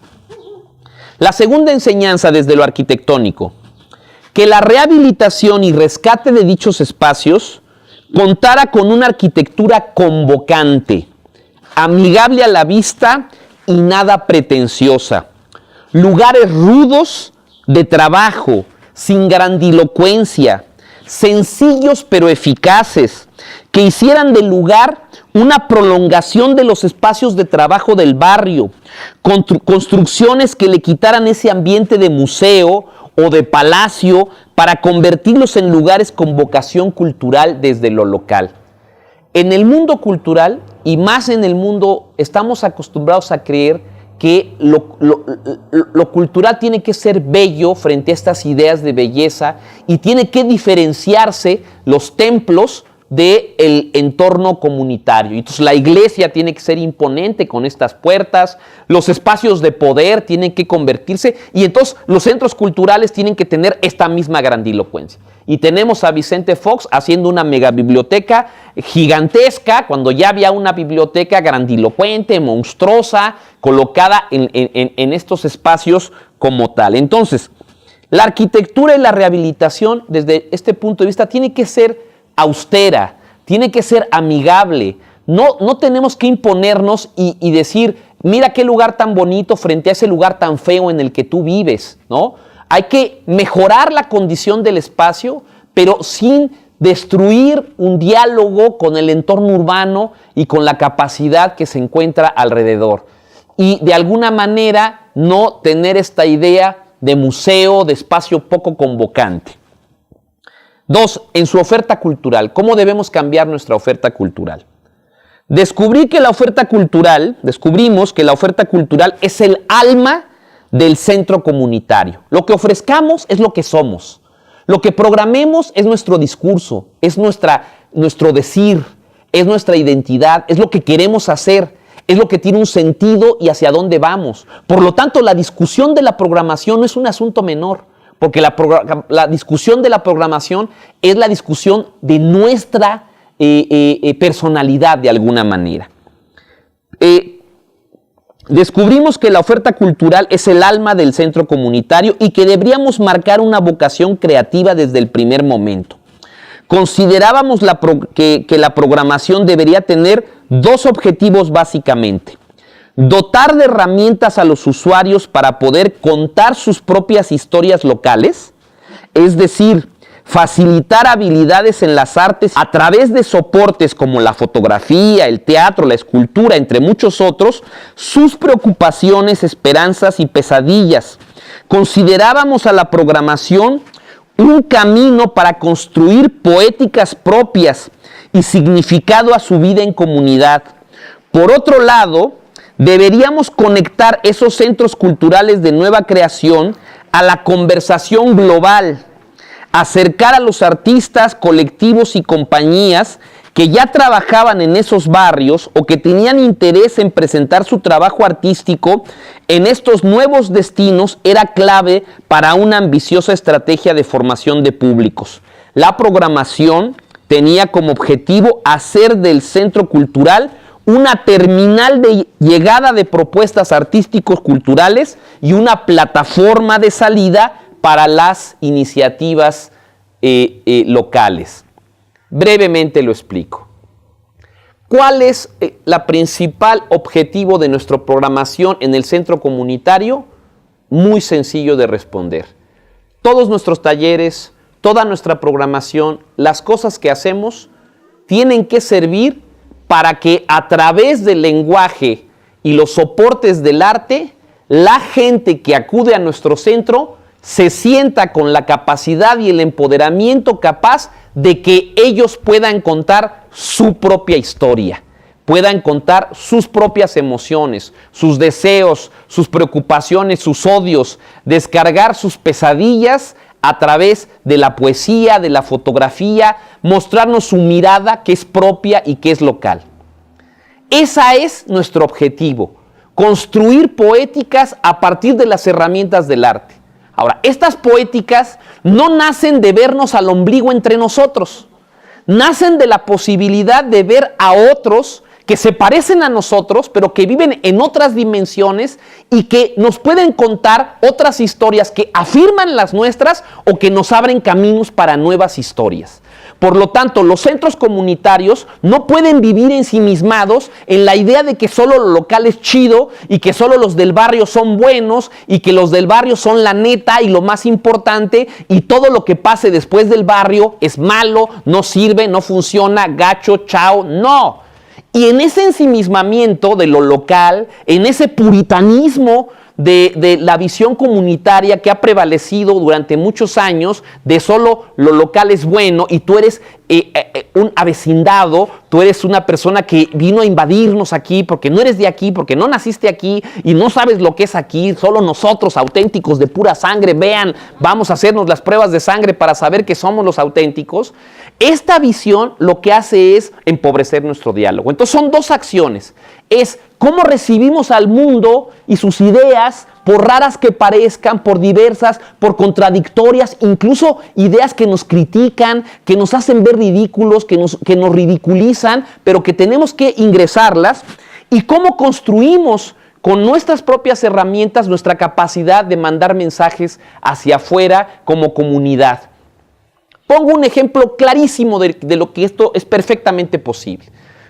La segunda enseñanza desde lo arquitectónico, que la rehabilitación y rescate de dichos espacios contara con una arquitectura convocante, amigable a la vista y nada pretenciosa. Lugares rudos de trabajo, sin grandilocuencia, sencillos pero eficaces, que hicieran del lugar una prolongación de los espacios de trabajo del barrio, construcciones que le quitaran ese ambiente de museo o de palacio para convertirlos en lugares con vocación cultural desde lo local. En el mundo cultural, y más en el mundo, estamos acostumbrados a creer que lo cultural tiene que ser bello frente a estas ideas de belleza y tiene que diferenciarse los templos del entorno comunitario. Entonces la iglesia tiene que ser imponente con estas puertas, los espacios de poder tienen que convertirse y entonces los centros culturales tienen que tener esta misma grandilocuencia. Y tenemos a Vicente Fox haciendo una megabiblioteca gigantesca, cuando ya había una biblioteca grandilocuente, monstruosa, colocada en estos espacios como tal. Entonces, la arquitectura y la rehabilitación desde este punto de vista tiene que ser austera, tiene que ser amigable. No tenemos que imponernos y decir, mira qué lugar tan bonito frente a ese lugar tan feo en el que tú vives, ¿no? Hay que mejorar la condición del espacio, pero sin destruir un diálogo con el entorno urbano y con la capacidad que se encuentra alrededor. Y de alguna manera no tener esta idea de museo, de espacio poco convocante. 2. En su oferta cultural. ¿Cómo debemos cambiar nuestra oferta cultural? Descubrimos que la oferta cultural es el alma del centro comunitario. Lo que ofrezcamos es lo que somos. Lo que programemos es nuestro discurso, es nuestro decir, es nuestra identidad, es lo que queremos hacer, es lo que tiene un sentido y hacia dónde vamos. Por lo tanto, la discusión de la programación no es un asunto menor, porque la discusión de la programación es la discusión de nuestra personalidad de alguna manera. Descubrimos que la oferta cultural es el alma del centro comunitario y que deberíamos marcar una vocación creativa desde el primer momento. Considerábamos que la programación debería tener dos objetivos básicamente. Dotar de herramientas a los usuarios para poder contar sus propias historias locales, es decir, facilitar habilidades en las artes a través de soportes como la fotografía, el teatro, la escultura, entre muchos otros, sus preocupaciones, esperanzas y pesadillas. Considerábamos a la programación un camino para construir poéticas propias y significado a su vida en comunidad. Por otro lado, deberíamos conectar esos centros culturales de nueva creación a la conversación global, acercar a los artistas, colectivos y compañías que ya trabajaban en esos barrios o que tenían interés en presentar su trabajo artístico en estos nuevos destinos era clave para una ambiciosa estrategia de formación de públicos. La programación tenía como objetivo hacer del centro cultural una terminal de llegada de propuestas artísticos culturales y una plataforma de salida para las iniciativas locales. Brevemente lo explico. ¿Cuál es el principal objetivo de nuestra programación en el centro comunitario? Muy sencillo de responder. Todos nuestros talleres, toda nuestra programación, las cosas que hacemos, tienen que servir para que a través del lenguaje y los soportes del arte, la gente que acude a nuestro centro se sienta con la capacidad y el empoderamiento capaz de que ellos puedan contar su propia historia, puedan contar sus propias emociones, sus deseos, sus preocupaciones, sus odios, descargar sus pesadillas a través de la poesía, de la fotografía, mostrarnos su mirada que es propia y que es local. Ese es nuestro objetivo, construir poéticas a partir de las herramientas del arte. Ahora, estas poéticas no nacen de vernos al ombligo entre nosotros, nacen de la posibilidad de ver a otros que se parecen a nosotros, pero que viven en otras dimensiones y que nos pueden contar otras historias que afirman las nuestras o que nos abren caminos para nuevas historias. Por lo tanto, los centros comunitarios no pueden vivir ensimismados en la idea de que solo lo local es chido y que solo los del barrio son buenos y que los del barrio son la neta y lo más importante y todo lo que pase después del barrio es malo, no sirve, no funciona, gacho, chao, no. Y en ese ensimismamiento de lo local, en ese puritanismo de la visión comunitaria que ha prevalecido durante muchos años, de solo lo local es bueno y tú eres un avecindado, tú eres una persona que vino a invadirnos aquí porque no eres de aquí, porque no naciste aquí y no sabes lo que es aquí, solo nosotros auténticos de pura sangre, vean, vamos a hacernos las pruebas de sangre para saber que somos los auténticos. Esta visión lo que hace es empobrecer nuestro diálogo. Entonces son dos acciones, es cómo recibimos al mundo y sus ideas, por raras que parezcan, por diversas, por contradictorias, incluso ideas que nos critican, que nos hacen ver ridículos, que nos ridiculizan, pero que tenemos que ingresarlas, y cómo construimos con nuestras propias herramientas nuestra capacidad de mandar mensajes hacia afuera como comunidad. Pongo un ejemplo clarísimo de lo que esto es perfectamente posible.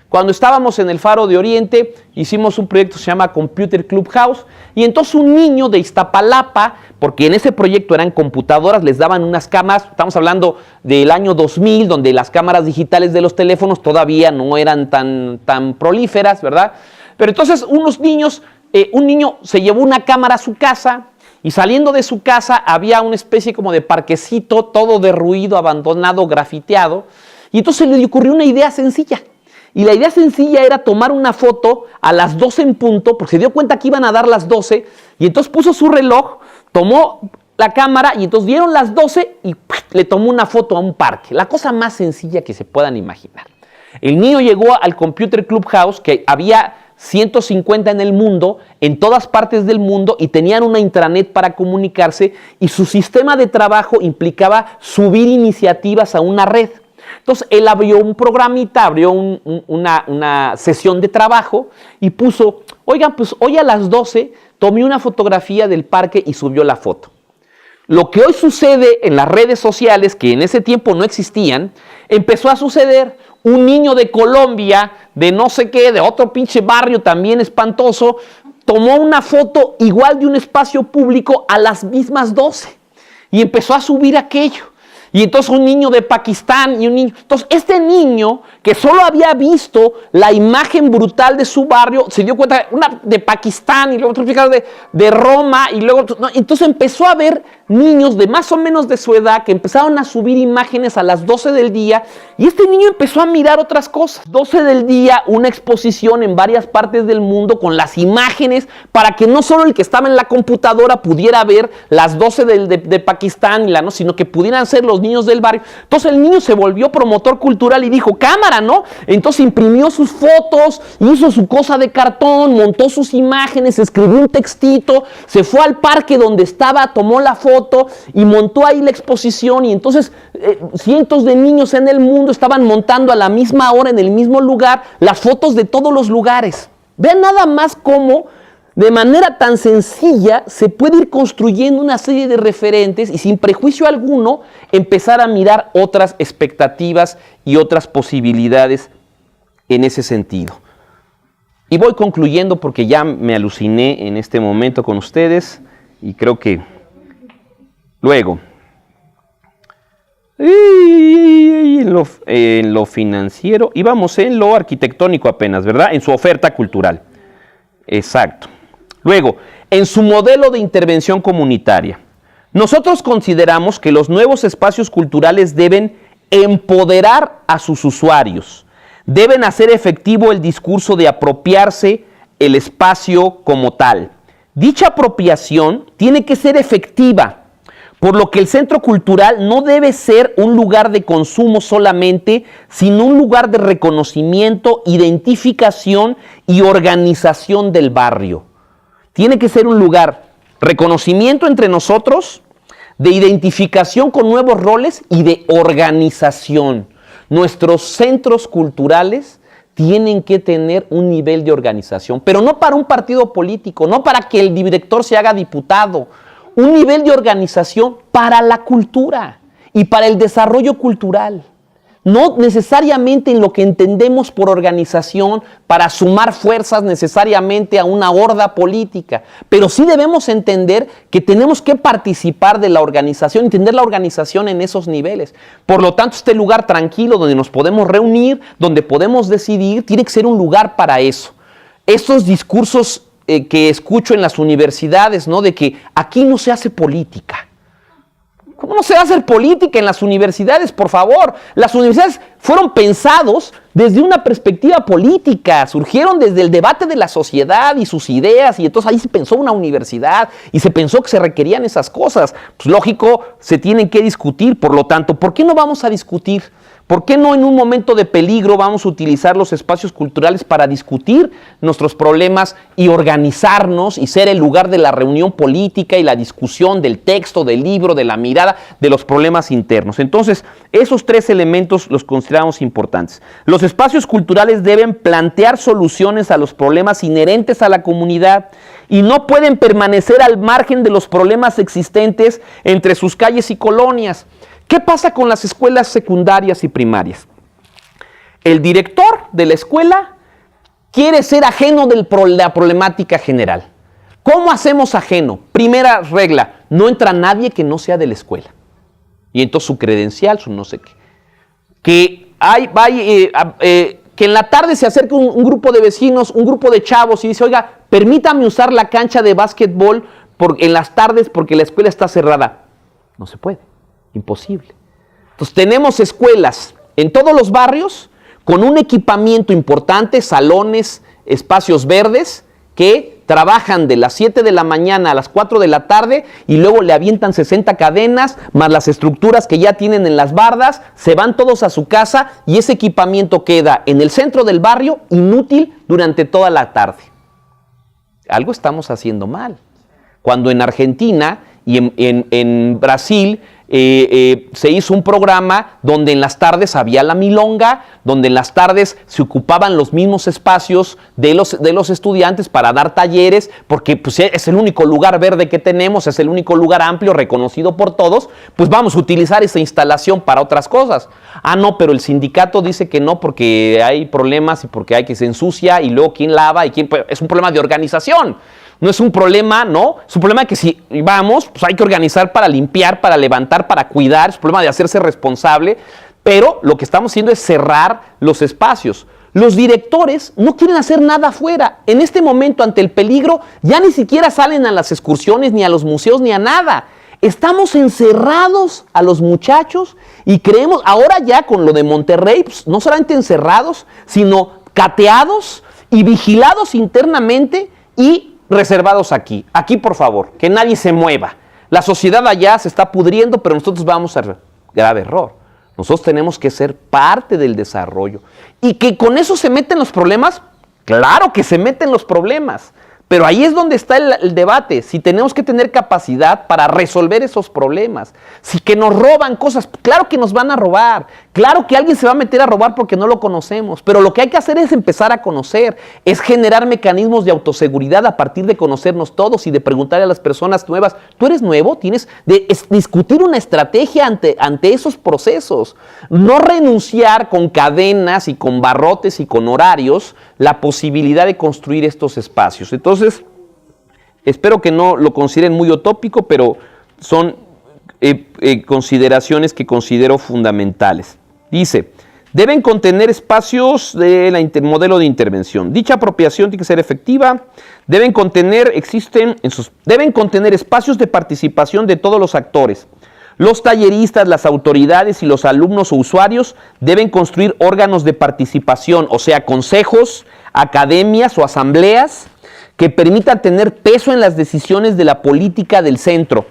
Cuando estábamos en el Faro de Oriente, hicimos un proyecto que se llama Computer Clubhouse, y entonces un niño de Iztapalapa, porque en ese proyecto eran computadoras, les daban unas cámaras, estamos hablando del año 2000, donde las cámaras digitales de los teléfonos todavía no eran tan prolíferas, ¿verdad? Pero entonces un niño se llevó una cámara a su casa, y saliendo de su casa había una especie como de parquecito, todo derruido, abandonado, grafiteado, y entonces le ocurrió una idea sencilla. Y la idea sencilla era tomar una foto a las 12 en punto, porque se dio cuenta que iban a dar las 12, y entonces puso su reloj, tomó la cámara, y entonces dieron las 12 y le tomó una foto a un parque. La cosa más sencilla que se puedan imaginar. El niño llegó al Computer Clubhouse, que había 150 en el mundo, en todas partes del mundo, y tenían una intranet para comunicarse, y su sistema de trabajo implicaba subir iniciativas a una red. Entonces él abrió un programita, abrió una sesión de trabajo y puso, oigan, pues hoy a las 12 tomé una fotografía del parque y subió la foto. Lo que hoy sucede en las redes sociales, que en ese tiempo no existían, empezó a suceder. Un niño de Colombia, de no sé qué, de otro pinche barrio también espantoso, tomó una foto igual de un espacio público a las mismas 12 y empezó a subir aquello. Y entonces un niño de Pakistán y un niño... Entonces este niño que solo había visto la imagen brutal de su barrio, se dio cuenta, una de Pakistán y luego otro de Roma y luego... No, entonces empezó a ver niños de más o menos de su edad que empezaron a subir imágenes a las 12 del día y este niño empezó a mirar otras cosas. 12 del día, una exposición en varias partes del mundo con las imágenes para que no solo el que estaba en la computadora pudiera ver las 12 de Pakistán, ¿no? Sino que pudieran ser los niños del barrio. Entonces el niño se volvió promotor cultural y dijo, cámara, ¿no? Entonces imprimió sus fotos, hizo su cosa de cartón, montó sus imágenes, escribió un textito, se fue al parque donde estaba, tomó la foto y montó ahí la exposición y entonces cientos de niños en el mundo estaban montando a la misma hora en el mismo lugar las fotos de todos los lugares. Vean nada más cómo de manera tan sencilla se puede ir construyendo una serie de referentes y sin prejuicio alguno empezar a mirar otras expectativas y otras posibilidades en ese sentido. Y voy concluyendo porque ya me aluciné en este momento con ustedes y creo que luego, en lo financiero, íbamos en lo arquitectónico apenas, ¿verdad? En su oferta cultural. Exacto. Luego, en su modelo de intervención comunitaria, nosotros consideramos que los nuevos espacios culturales deben empoderar a sus usuarios, deben hacer efectivo el discurso de apropiarse el espacio como tal. Dicha apropiación tiene que ser efectiva, por lo que el centro cultural no debe ser un lugar de consumo solamente, sino un lugar de reconocimiento, identificación y organización del barrio. Tiene que ser un lugar de reconocimiento entre nosotros, de identificación con nuevos roles y de organización. Nuestros centros culturales tienen que tener un nivel de organización, pero no para un partido político, no para que el director se haga diputado, un nivel de organización para la cultura y para el desarrollo cultural. No necesariamente en lo que entendemos por organización para sumar fuerzas necesariamente a una horda política, pero sí debemos entender que tenemos que participar de la organización, entender la organización en esos niveles. Por lo tanto, este lugar tranquilo donde nos podemos reunir, donde podemos decidir, tiene que ser un lugar para eso. Estos discursos que escucho en las universidades, ¿no? De que aquí no se hace política. ¿Cómo no se va a hacer política en las universidades, por favor? Las universidades fueron pensados desde una perspectiva política, surgieron desde el debate de la sociedad y sus ideas, y entonces ahí se pensó una universidad y se pensó que se requerían esas cosas. Pues lógico, se tienen que discutir, por lo tanto, ¿por qué no vamos a discutir? ¿Por qué no en un momento de peligro vamos a utilizar los espacios culturales para discutir nuestros problemas y organizarnos y ser el lugar de la reunión política y la discusión del texto, del libro, de la mirada, de los problemas internos? Entonces, esos tres elementos los consideramos importantes. Los espacios culturales deben plantear soluciones a los problemas inherentes a la comunidad y no pueden permanecer al margen de los problemas existentes entre sus calles y colonias. ¿Qué pasa con las escuelas secundarias y primarias? El director de la escuela quiere ser ajeno de la problemática general. ¿Cómo hacemos ajeno? Primera regla, no entra nadie que no sea de la escuela. Y entonces su credencial, su no sé qué. Que en la tarde se acerque un grupo de vecinos, un grupo de chavos y dice, oiga, permítame usar la cancha de básquetbol en las tardes porque la escuela está cerrada. No se puede. Imposible. Entonces tenemos escuelas en todos los barrios con un equipamiento importante, salones, espacios verdes, que trabajan de las 7 de la mañana a las 4 de la tarde y luego le avientan 60 cadenas, más las estructuras que ya tienen en las bardas, se van todos a su casa y ese equipamiento queda en el centro del barrio inútil durante toda la tarde. Algo estamos haciendo mal. Cuando en Argentina y en Brasil se hizo un programa donde en las tardes había la milonga, donde en las tardes se ocupaban los mismos espacios de los estudiantes para dar talleres, porque pues, es el único lugar verde que tenemos, es el único lugar amplio, reconocido por todos, pues vamos a utilizar esa instalación para otras cosas. Ah, no, pero el sindicato dice que no porque hay problemas y porque hay que se ensucia y luego quién lava y quién... Es un problema de organización. No es un problema, ¿no? Es un problema que si vamos, pues hay que organizar para limpiar, para levantar, para cuidar. Es un problema de hacerse responsable. Pero lo que estamos haciendo es cerrar los espacios. Los directores no quieren hacer nada afuera. En este momento, ante el peligro, ya ni siquiera salen a las excursiones, ni a los museos, ni a nada. Estamos encerrados a los muchachos y creemos, ahora ya con lo de Monterrey, pues, no solamente encerrados, sino cateados y vigilados internamente y reservados aquí. Aquí, por favor, que nadie se mueva. La sociedad allá se está pudriendo, pero nosotros vamos a... Grave error. Nosotros tenemos que ser parte del desarrollo. ¿Y que con eso se meten los problemas? Claro que se meten los problemas. Pero ahí es donde está el debate, si tenemos que tener capacidad para resolver esos problemas. Si que nos roban cosas, claro que nos van a robar, claro que alguien se va a meter a robar porque no lo conocemos, pero lo que hay que hacer es empezar a conocer, es generar mecanismos de autoseguridad a partir de conocernos todos y de preguntarle a las personas nuevas, ¿tú eres nuevo? Tienes de discutir una estrategia ante esos procesos, no renunciar con cadenas y con barrotes y con horarios la posibilidad de construir estos espacios. Entonces, espero que no lo consideren muy utópico, pero son consideraciones que considero fundamentales. Dice, deben contener espacios del modelo de intervención. Dicha apropiación tiene que ser efectiva. Deben contener espacios de participación de todos los actores. Los talleristas, las autoridades y los alumnos o usuarios deben construir órganos de participación, o sea, consejos, academias o asambleas que permitan tener peso en las decisiones de la política del centro.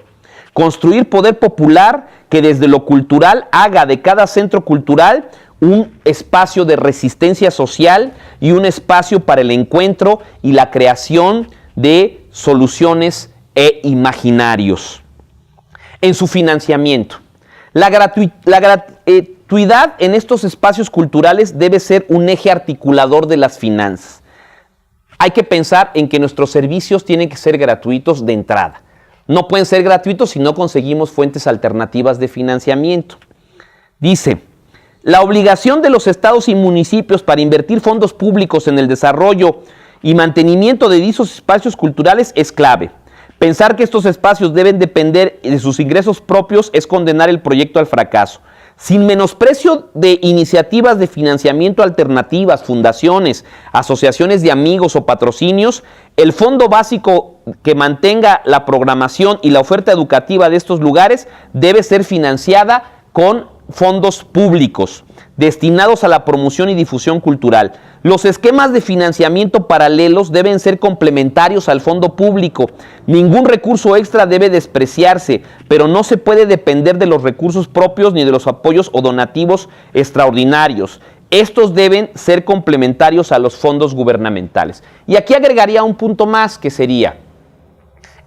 Construir poder popular que desde lo cultural haga de cada centro cultural un espacio de resistencia social y un espacio para el encuentro y la creación de soluciones e imaginarios. En su financiamiento, la gratuidad en estos espacios culturales debe ser un eje articulador de las finanzas. Hay que pensar en que nuestros servicios tienen que ser gratuitos de entrada. No pueden ser gratuitos si no conseguimos fuentes alternativas de financiamiento. Dice, la obligación de los estados y municipios para invertir fondos públicos en el desarrollo y mantenimiento de dichos espacios culturales es clave. Pensar que estos espacios deben depender de sus ingresos propios es condenar el proyecto al fracaso. Sin menosprecio de iniciativas de financiamiento alternativas, fundaciones, asociaciones de amigos o patrocinios, el fondo básico que mantenga la programación y la oferta educativa de estos lugares debe ser financiada con fondos públicos destinados a la promoción y difusión cultural. Los esquemas de financiamiento paralelos deben ser complementarios al fondo público. Ningún recurso extra debe despreciarse, pero no se puede depender de los recursos propios ni de los apoyos o donativos extraordinarios. Estos deben ser complementarios a los fondos gubernamentales. Y aquí agregaría un punto más que sería,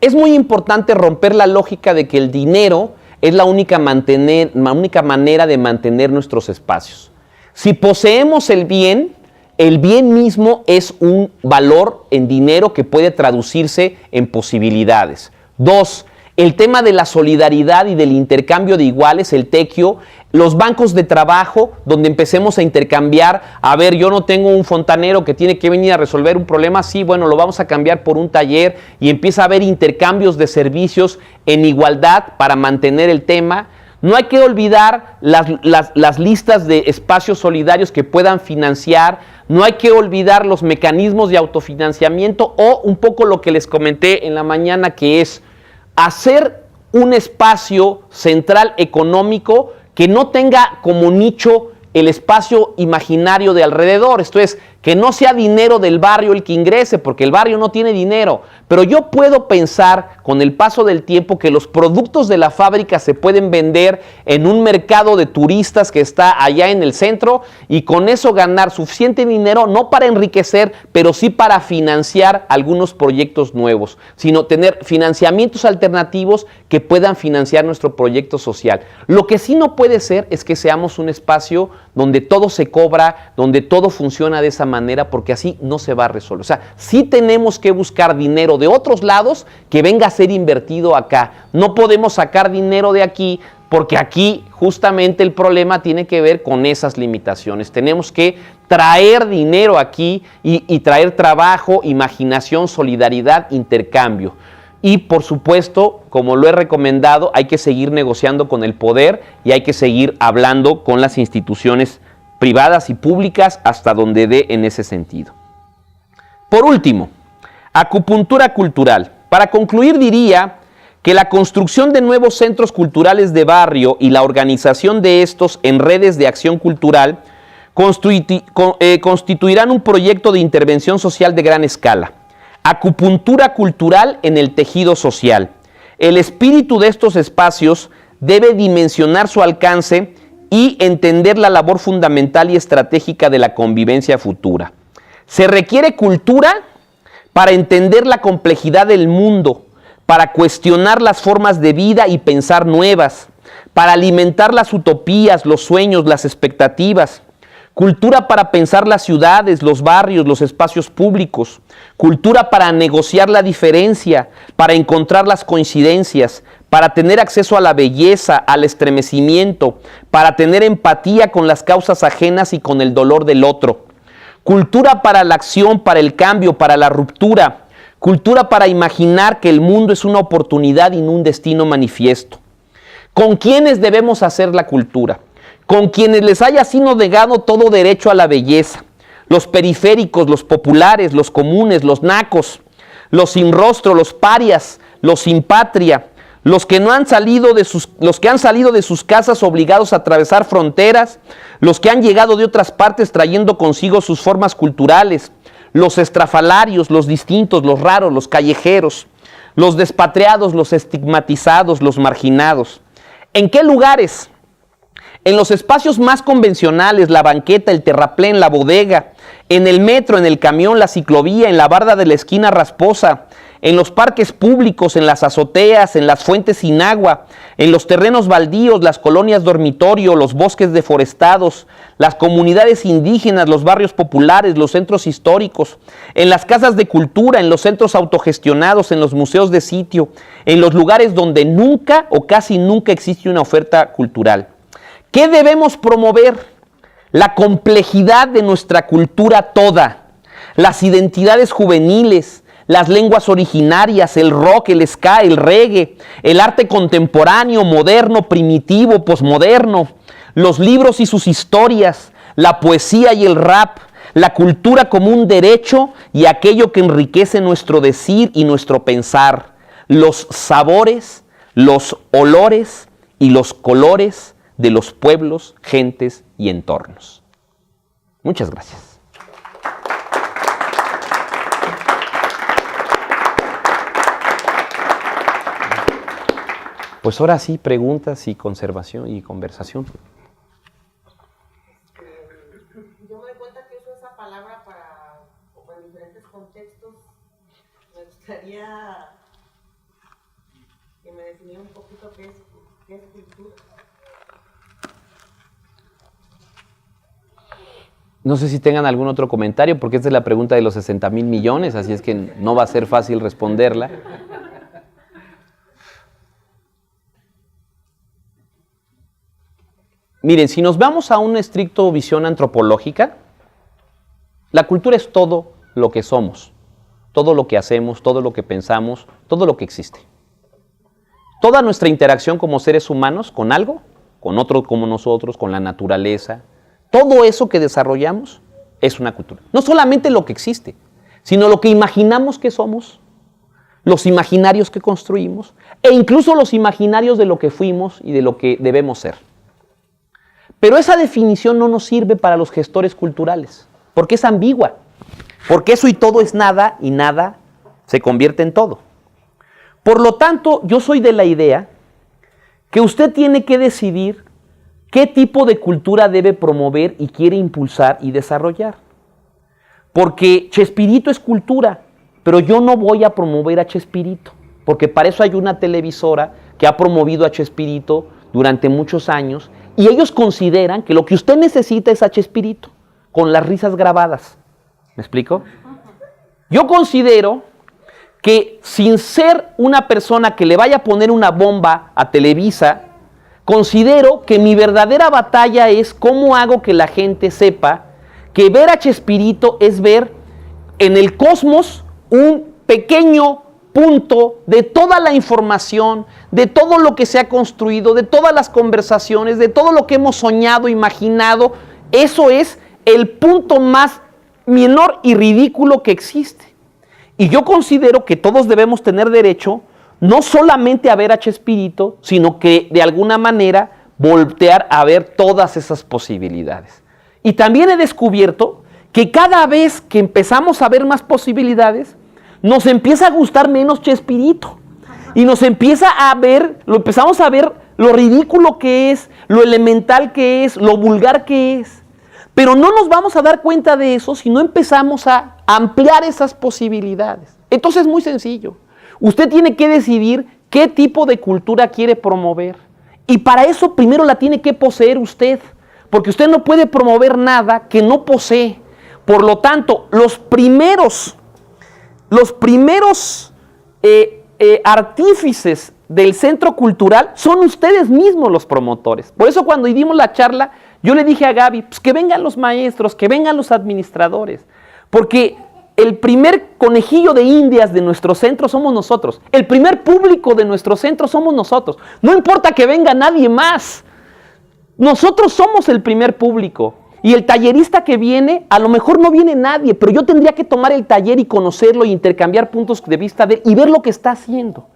es muy importante romper la lógica de que el dinero es la única manera de mantener nuestros espacios. Si poseemos el bien mismo es un valor en dinero que puede traducirse en posibilidades. 2, el tema de la solidaridad y del intercambio de iguales, el tequio, los bancos de trabajo, donde empecemos a intercambiar, a ver, yo no tengo un fontanero que tiene que venir a resolver un problema, sí, bueno, lo vamos a cambiar por un taller y empieza a haber intercambios de servicios en igualdad para mantener el tema. No hay que olvidar las listas de espacios solidarios que puedan financiar, no hay que olvidar los mecanismos de autofinanciamiento o un poco lo que les comenté en la mañana, que es hacer un espacio central económico que no tenga como nicho el espacio imaginario de alrededor. Esto es, que no sea dinero del barrio el que ingrese, porque el barrio no tiene dinero. Pero yo puedo pensar con el paso del tiempo que los productos de la fábrica se pueden vender en un mercado de turistas que está allá en el centro y con eso ganar suficiente dinero, no para enriquecer, pero sí para financiar algunos proyectos nuevos, sino tener financiamientos alternativos que puedan financiar nuestro proyecto social. Lo que sí no puede ser es que seamos un espacio donde todo se cobra, donde todo funciona de esa manera, porque así no se va a resolver. O sea, sí tenemos que buscar dinero de otros lados que venga a ser invertido acá. No podemos sacar dinero de aquí, porque aquí justamente el problema tiene que ver con esas limitaciones. Tenemos que traer dinero aquí y traer trabajo, imaginación, solidaridad, intercambio. Y por supuesto, como lo he recomendado, hay que seguir negociando con el poder y hay que seguir hablando con las instituciones privadas y públicas hasta donde dé en ese sentido. Por último, acupuntura cultural. Para concluir diría que la construcción de nuevos centros culturales de barrio y la organización de estos en redes de acción cultural constituirán un proyecto de intervención social de gran escala. Acupuntura cultural en el tejido social. El espíritu de estos espacios debe dimensionar su alcance y entender la labor fundamental y estratégica de la convivencia futura. Se requiere cultura, para entender la complejidad del mundo, para cuestionar las formas de vida y pensar nuevas, para alimentar las utopías, los sueños, las expectativas. Cultura para pensar las ciudades, los barrios, los espacios públicos. Cultura para negociar la diferencia, para encontrar las coincidencias, para tener acceso a la belleza, al estremecimiento, para tener empatía con las causas ajenas y con el dolor del otro. Cultura para la acción, para el cambio, para la ruptura. Cultura para imaginar que el mundo es una oportunidad y no un destino manifiesto. ¿Con quiénes debemos hacer la cultura? Con quienes les haya sido negado todo derecho a la belleza. Los periféricos, los populares, los comunes, los nacos, los sin rostro, los parias, los sin patria, los que han salido de sus casas obligados a atravesar fronteras, los que han llegado de otras partes trayendo consigo sus formas culturales, los estrafalarios, los distintos, los raros, los callejeros, los despatriados, los estigmatizados, los marginados. ¿En qué lugares? En los espacios más convencionales, la banqueta, el terraplén, la bodega, en el metro, en el camión, la ciclovía, en la barda de la esquina rasposa, en los parques públicos, en las azoteas, en las fuentes sin agua, en los terrenos baldíos, las colonias dormitorio, los bosques deforestados, las comunidades indígenas, los barrios populares, los centros históricos, en las casas de cultura, en los centros autogestionados, en los museos de sitio, en los lugares donde nunca o casi nunca existe una oferta cultural. ¿Qué debemos promover? La complejidad de nuestra cultura toda, las identidades juveniles, las lenguas originarias, el rock, el ska, el reggae, el arte contemporáneo, moderno, primitivo, posmoderno, los libros y sus historias, la poesía y el rap, la cultura como un derecho y aquello que enriquece nuestro decir y nuestro pensar, los sabores, los olores y los colores de los pueblos, gentes y entornos. Muchas gracias. Pues ahora sí, preguntas y conservación y conversación. Yo me doy cuenta que uso esa palabra para en diferentes contextos. Me gustaría que me definiera un poquito qué es cultura. No sé si tengan algún otro comentario, porque esta es la pregunta de los 60,000 millones, así es que no va a ser fácil responderla. Miren, si nos vamos a una estricta visión antropológica, la cultura es todo lo que somos, todo lo que hacemos, todo lo que pensamos, todo lo que existe. Toda nuestra interacción como seres humanos con algo, con otro como nosotros, con la naturaleza, todo eso que desarrollamos es una cultura. No solamente lo que existe, sino lo que imaginamos que somos, los imaginarios que construimos, e incluso los imaginarios de lo que fuimos y de lo que debemos ser. Pero esa definición no nos sirve para los gestores culturales, porque es ambigua, porque eso y todo es nada y nada se convierte en todo. Por lo tanto, yo soy de la idea que usted tiene que decidir qué tipo de cultura debe promover y quiere impulsar y desarrollar. Porque Chespirito es cultura, pero yo no voy a promover a Chespirito, porque para eso hay una televisora que ha promovido a Chespirito durante muchos años, y ellos consideran que lo que usted necesita es a Chespirito, con las risas grabadas. ¿Me explico? Yo considero que sin ser una persona que le vaya a poner una bomba a Televisa, considero que mi verdadera batalla es cómo hago que la gente sepa que ver a Chespirito es ver en el cosmos un pequeño punto de toda la información, de todo lo que se ha construido, de todas las conversaciones, de todo lo que hemos soñado, imaginado. Eso es el punto más menor y ridículo que existe. Y yo considero que todos debemos tener derecho no solamente a ver a Chespirito, sino que de alguna manera voltear a ver todas esas posibilidades. Y también he descubierto que cada vez que empezamos a ver más posibilidades, nos empieza a gustar menos Chespirito. Y nos empieza a ver, empezamos a ver lo ridículo que es, lo elemental que es, lo vulgar que es. Pero no nos vamos a dar cuenta de eso si no empezamos a ampliar esas posibilidades. Entonces es muy sencillo. Usted tiene que decidir qué tipo de cultura quiere promover. Y para eso primero la tiene que poseer usted. Porque usted no puede promover nada que no posee. Por lo tanto, los primeros artífices del centro cultural son ustedes mismos los promotores. Por eso cuando dimos la charla, yo le dije a Gaby, pues que vengan los maestros, que vengan los administradores, porque el primer conejillo de indias de nuestro centro somos nosotros, el primer público de nuestro centro somos nosotros, no importa que venga nadie más, nosotros somos el primer público. Y el tallerista que viene, a lo mejor no viene nadie, pero yo tendría que tomar el taller y conocerlo y intercambiar puntos de vista de él y ver lo que está haciendo.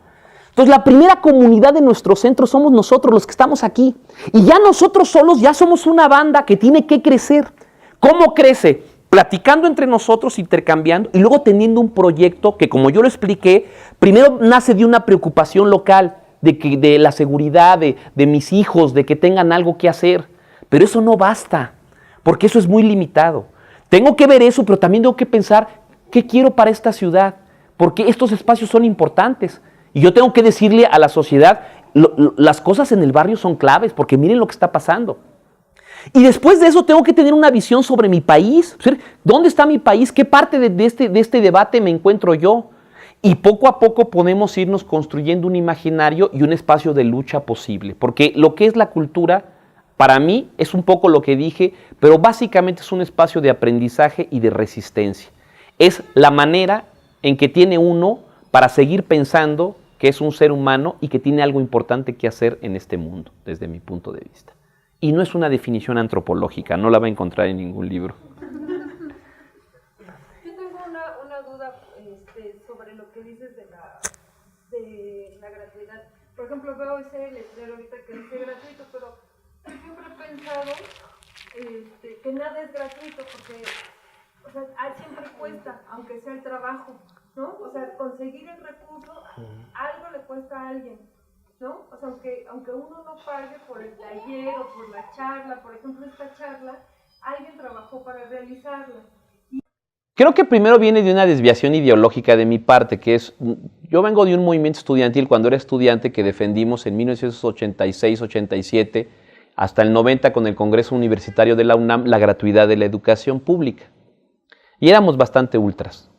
Entonces la primera comunidad de nuestro centro somos nosotros los que estamos aquí. Y ya nosotros solos ya somos una banda que tiene que crecer. ¿Cómo crece? Platicando entre nosotros, intercambiando y luego teniendo un proyecto que, como yo lo expliqué, primero nace de una preocupación local, de la seguridad de mis hijos, de que tengan algo que hacer. Pero eso no basta, porque eso es muy limitado. Tengo que ver eso, pero también tengo que pensar qué quiero para esta ciudad, porque estos espacios son importantes. Y yo tengo que decirle a la sociedad, las cosas en el barrio son claves, porque miren lo que está pasando. Y después de eso tengo que tener una visión sobre mi país. ¿Dónde está mi país? ¿Qué parte de este debate me encuentro yo? Y poco a poco podemos irnos construyendo un imaginario y un espacio de lucha posible. Porque lo que es la cultura, para mí, es un poco lo que dije, pero básicamente es un espacio de aprendizaje y de resistencia. Es la manera en que tiene uno para seguir pensando que es un ser humano y que tiene algo importante que hacer en este mundo, desde mi punto de vista. Y no es una definición antropológica, no la va a encontrar en ningún libro. Yo tengo una duda sobre lo que dices de la gratuidad. Por ejemplo, veo ese letrero ahorita que dice gratuito, pero yo siempre he pensado que nada es gratuito porque siempre cuesta, aunque sea el trabajo, ¿no? O sea, conseguir el recurso, algo le cuesta a alguien, ¿no? O sea, aunque uno no pague por el taller o por la charla, por ejemplo, esta charla, alguien trabajó para realizarla. Creo que primero viene de una desviación ideológica de mi parte, que es, yo vengo de un movimiento estudiantil cuando era estudiante que defendimos en 1986-87 hasta el 90 con el Congreso Universitario de la UNAM la gratuidad de la educación pública. Y éramos bastante ultras.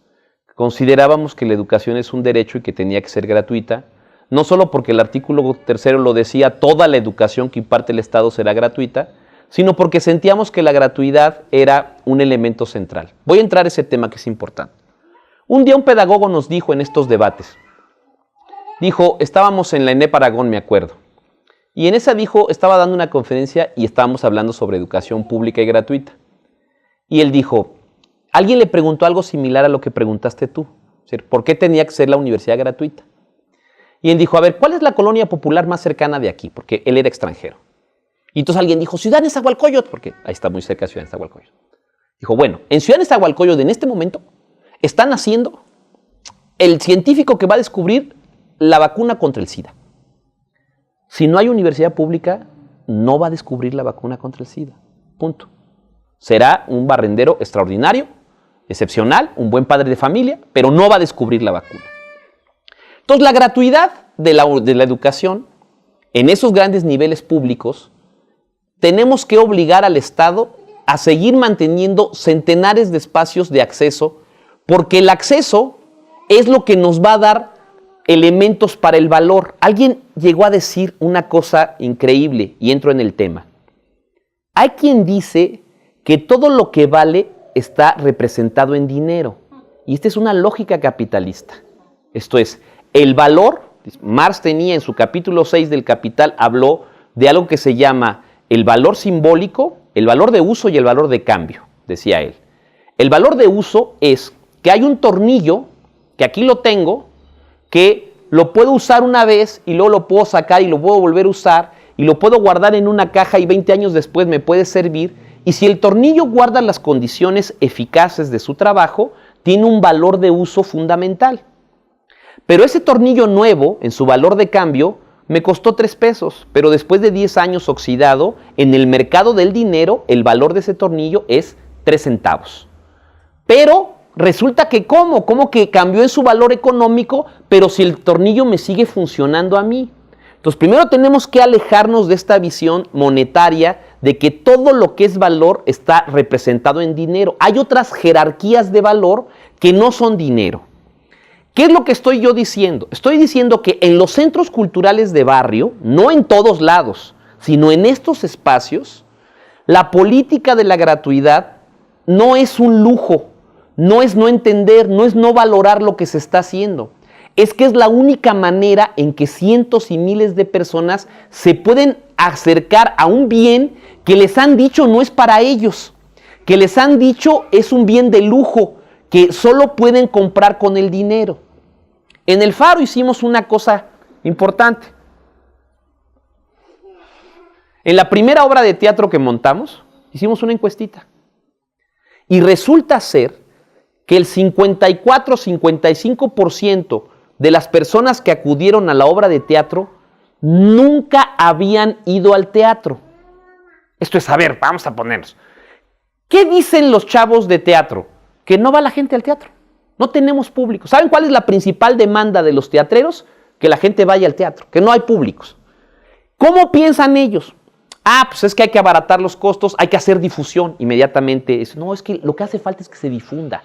Considerábamos que la educación es un derecho y que tenía que ser gratuita, no solo porque el artículo 3 lo decía, toda la educación que imparte el Estado será gratuita, sino porque sentíamos que la gratuidad era un elemento central. Voy a entrar a ese tema que es importante. Un día un pedagogo nos dijo en estos debates, estábamos en la ENEP Aragón, me acuerdo, y en esa estaba dando una conferencia y estábamos hablando sobre educación pública y gratuita. Y él dijo, alguien le preguntó algo similar a lo que preguntaste tú, ¿por qué tenía que ser la universidad gratuita? Y él dijo, a ver, ¿cuál es la colonia popular más cercana de aquí? Porque él era extranjero. Y entonces alguien dijo, Ciudad Nezahualcóyotl, porque ahí está muy cerca de Ciudad Nezahualcóyotl. Dijo, bueno, en Ciudad Nezahualcóyotl en este momento están haciendo el científico que va a descubrir la vacuna contra el SIDA. Si no hay universidad pública, no va a descubrir la vacuna contra el SIDA. Punto. Será un barrendero extraordinario, excepcional, un buen padre de familia, pero no va a descubrir la vacuna. Entonces, la gratuidad de la educación en esos grandes niveles públicos, tenemos que obligar al Estado a seguir manteniendo centenares de espacios de acceso, porque el acceso es lo que nos va a dar elementos para el valor. Alguien llegó a decir una cosa increíble, y entro en el tema. Hay quien dice que todo lo que vale está representado en dinero, y esta es una lógica capitalista. Esto es, el valor, Marx tenía en su capítulo 6 del Capital, habló de algo que se llama el valor simbólico, el valor de uso y el valor de cambio, decía él. El valor de uso es que hay un tornillo, que aquí lo tengo, que lo puedo usar una vez y luego lo puedo sacar y lo puedo volver a usar y lo puedo guardar en una caja y 20 años después me puede servir. Y si el tornillo guarda las condiciones eficaces de su trabajo, tiene un valor de uso fundamental. Pero ese tornillo nuevo, en su valor de cambio, me costó 3 pesos, pero después de 10 años oxidado, en el mercado del dinero, el valor de ese tornillo es 3 centavos. Pero resulta que ¿cómo? ¿Cómo que cambió en su valor económico, pero si el tornillo me sigue funcionando a mí? Entonces, primero tenemos que alejarnos de esta visión monetaria de que todo lo que es valor está representado en dinero. Hay otras jerarquías de valor que no son dinero. ¿Qué es lo que estoy yo diciendo? Estoy diciendo que en los centros culturales de barrio, no en todos lados, sino en estos espacios, la política de la gratuidad no es un lujo, no es no entender, no es no valorar lo que se está haciendo. Es que es la única manera en que cientos y miles de personas se pueden acercar a un bien que les han dicho no es para ellos, que les han dicho es un bien de lujo, que solo pueden comprar con el dinero. En el Faro hicimos una cosa importante. En la primera obra de teatro que montamos, hicimos una encuestita. Y resulta ser que el 54-55% de las personas que acudieron a la obra de teatro nunca habían ido al teatro. Esto es, a ver, vamos a ponernos. ¿Qué dicen los chavos de teatro? Que no va la gente al teatro. No tenemos público. ¿Saben cuál es la principal demanda de los teatreros? Que la gente vaya al teatro, que no hay públicos. ¿Cómo piensan ellos? Pues es que hay que abaratar los costos, hay que hacer difusión inmediatamente. No, es que lo que hace falta es que se difunda.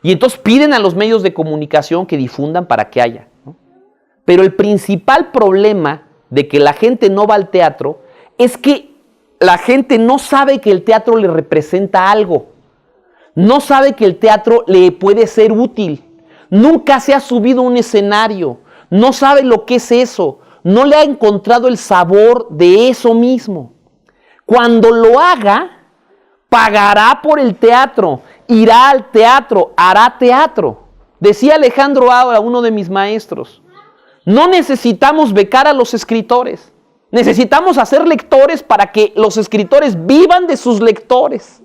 Y entonces piden a los medios de comunicación que difundan para que haya, ¿no? Pero el principal problema de que la gente no va al teatro es que la gente no sabe que el teatro le representa algo. No sabe que el teatro le puede ser útil. Nunca se ha subido a un escenario. No sabe lo que es eso. No le ha encontrado el sabor de eso mismo. Cuando lo haga, pagará por el teatro, irá al teatro, hará teatro. Decía Alejandro Aura, uno de mis maestros, no necesitamos becar a los escritores, necesitamos hacer lectores para que los escritores vivan de sus lectores.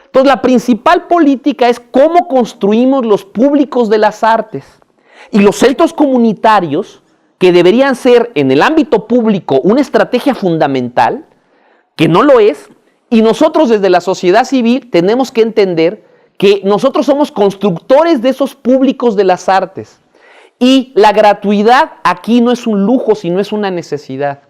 Entonces, la principal política es cómo construimos los públicos de las artes. Y los centros comunitarios, que deberían ser en el ámbito público una estrategia fundamental, que no lo es, y nosotros desde la sociedad civil tenemos que entender que nosotros somos constructores de esos públicos de las artes. Y la gratuidad aquí no es un lujo, sino es una necesidad.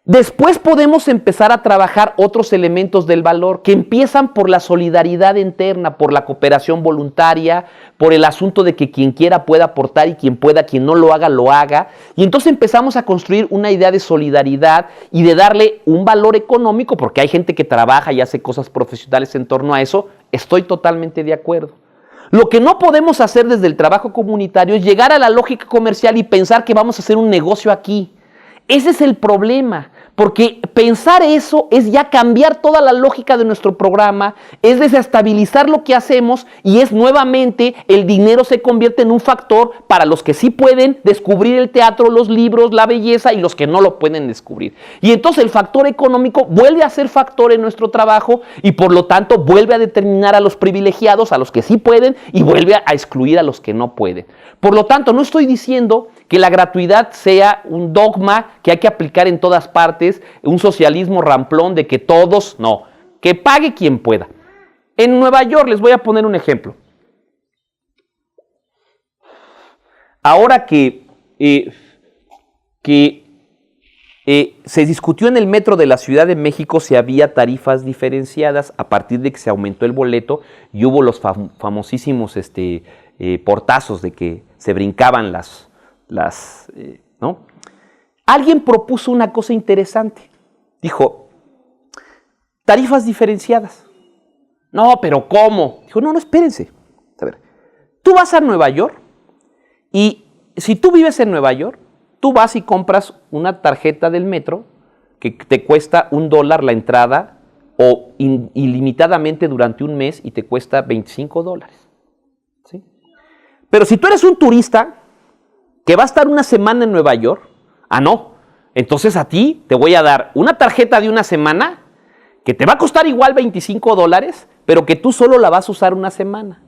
Después podemos empezar a trabajar otros elementos del valor que empiezan por la solidaridad interna, por la cooperación voluntaria, por el asunto de que quien quiera pueda aportar y quien pueda, quien no lo haga. Y entonces empezamos a construir una idea de solidaridad y de darle un valor económico, porque hay gente que trabaja y hace cosas profesionales en torno a eso. Estoy totalmente de acuerdo. Lo que no podemos hacer desde el trabajo comunitario es llegar a la lógica comercial y pensar que vamos a hacer un negocio aquí. Ese es el problema, porque pensar eso es ya cambiar toda la lógica de nuestro programa, es desestabilizar lo que hacemos y es nuevamente el dinero se convierte en un factor para los que sí pueden descubrir el teatro, los libros, la belleza y los que no lo pueden descubrir. Y entonces el factor económico vuelve a ser factor en nuestro trabajo y por lo tanto vuelve a determinar a los privilegiados, a los que sí pueden y vuelve a excluir a los que no pueden. Por lo tanto, no estoy diciendo que la gratuidad sea un dogma que hay que aplicar en todas partes, un socialismo ramplón de que todos, no, que pague quien pueda. En Nueva York, les voy a poner un ejemplo. Ahora que se discutió en el metro de la Ciudad de México si había tarifas diferenciadas a partir de que se aumentó el boleto y hubo los famosísimos portazos de que se brincaban ¿no? Alguien propuso una cosa interesante. Dijo, tarifas diferenciadas. No, pero ¿cómo? Dijo, no, espérense. A ver, tú vas a Nueva York y si tú vives en Nueva York, tú vas y compras una tarjeta del metro que te cuesta $1 la entrada o ilimitadamente durante un mes y te cuesta $25. ¿Sí? Pero si tú eres un turista que va a estar una semana en Nueva York, no, entonces a ti te voy a dar una tarjeta de una semana que te va a costar igual $25, pero que tú solo la vas a usar una semana.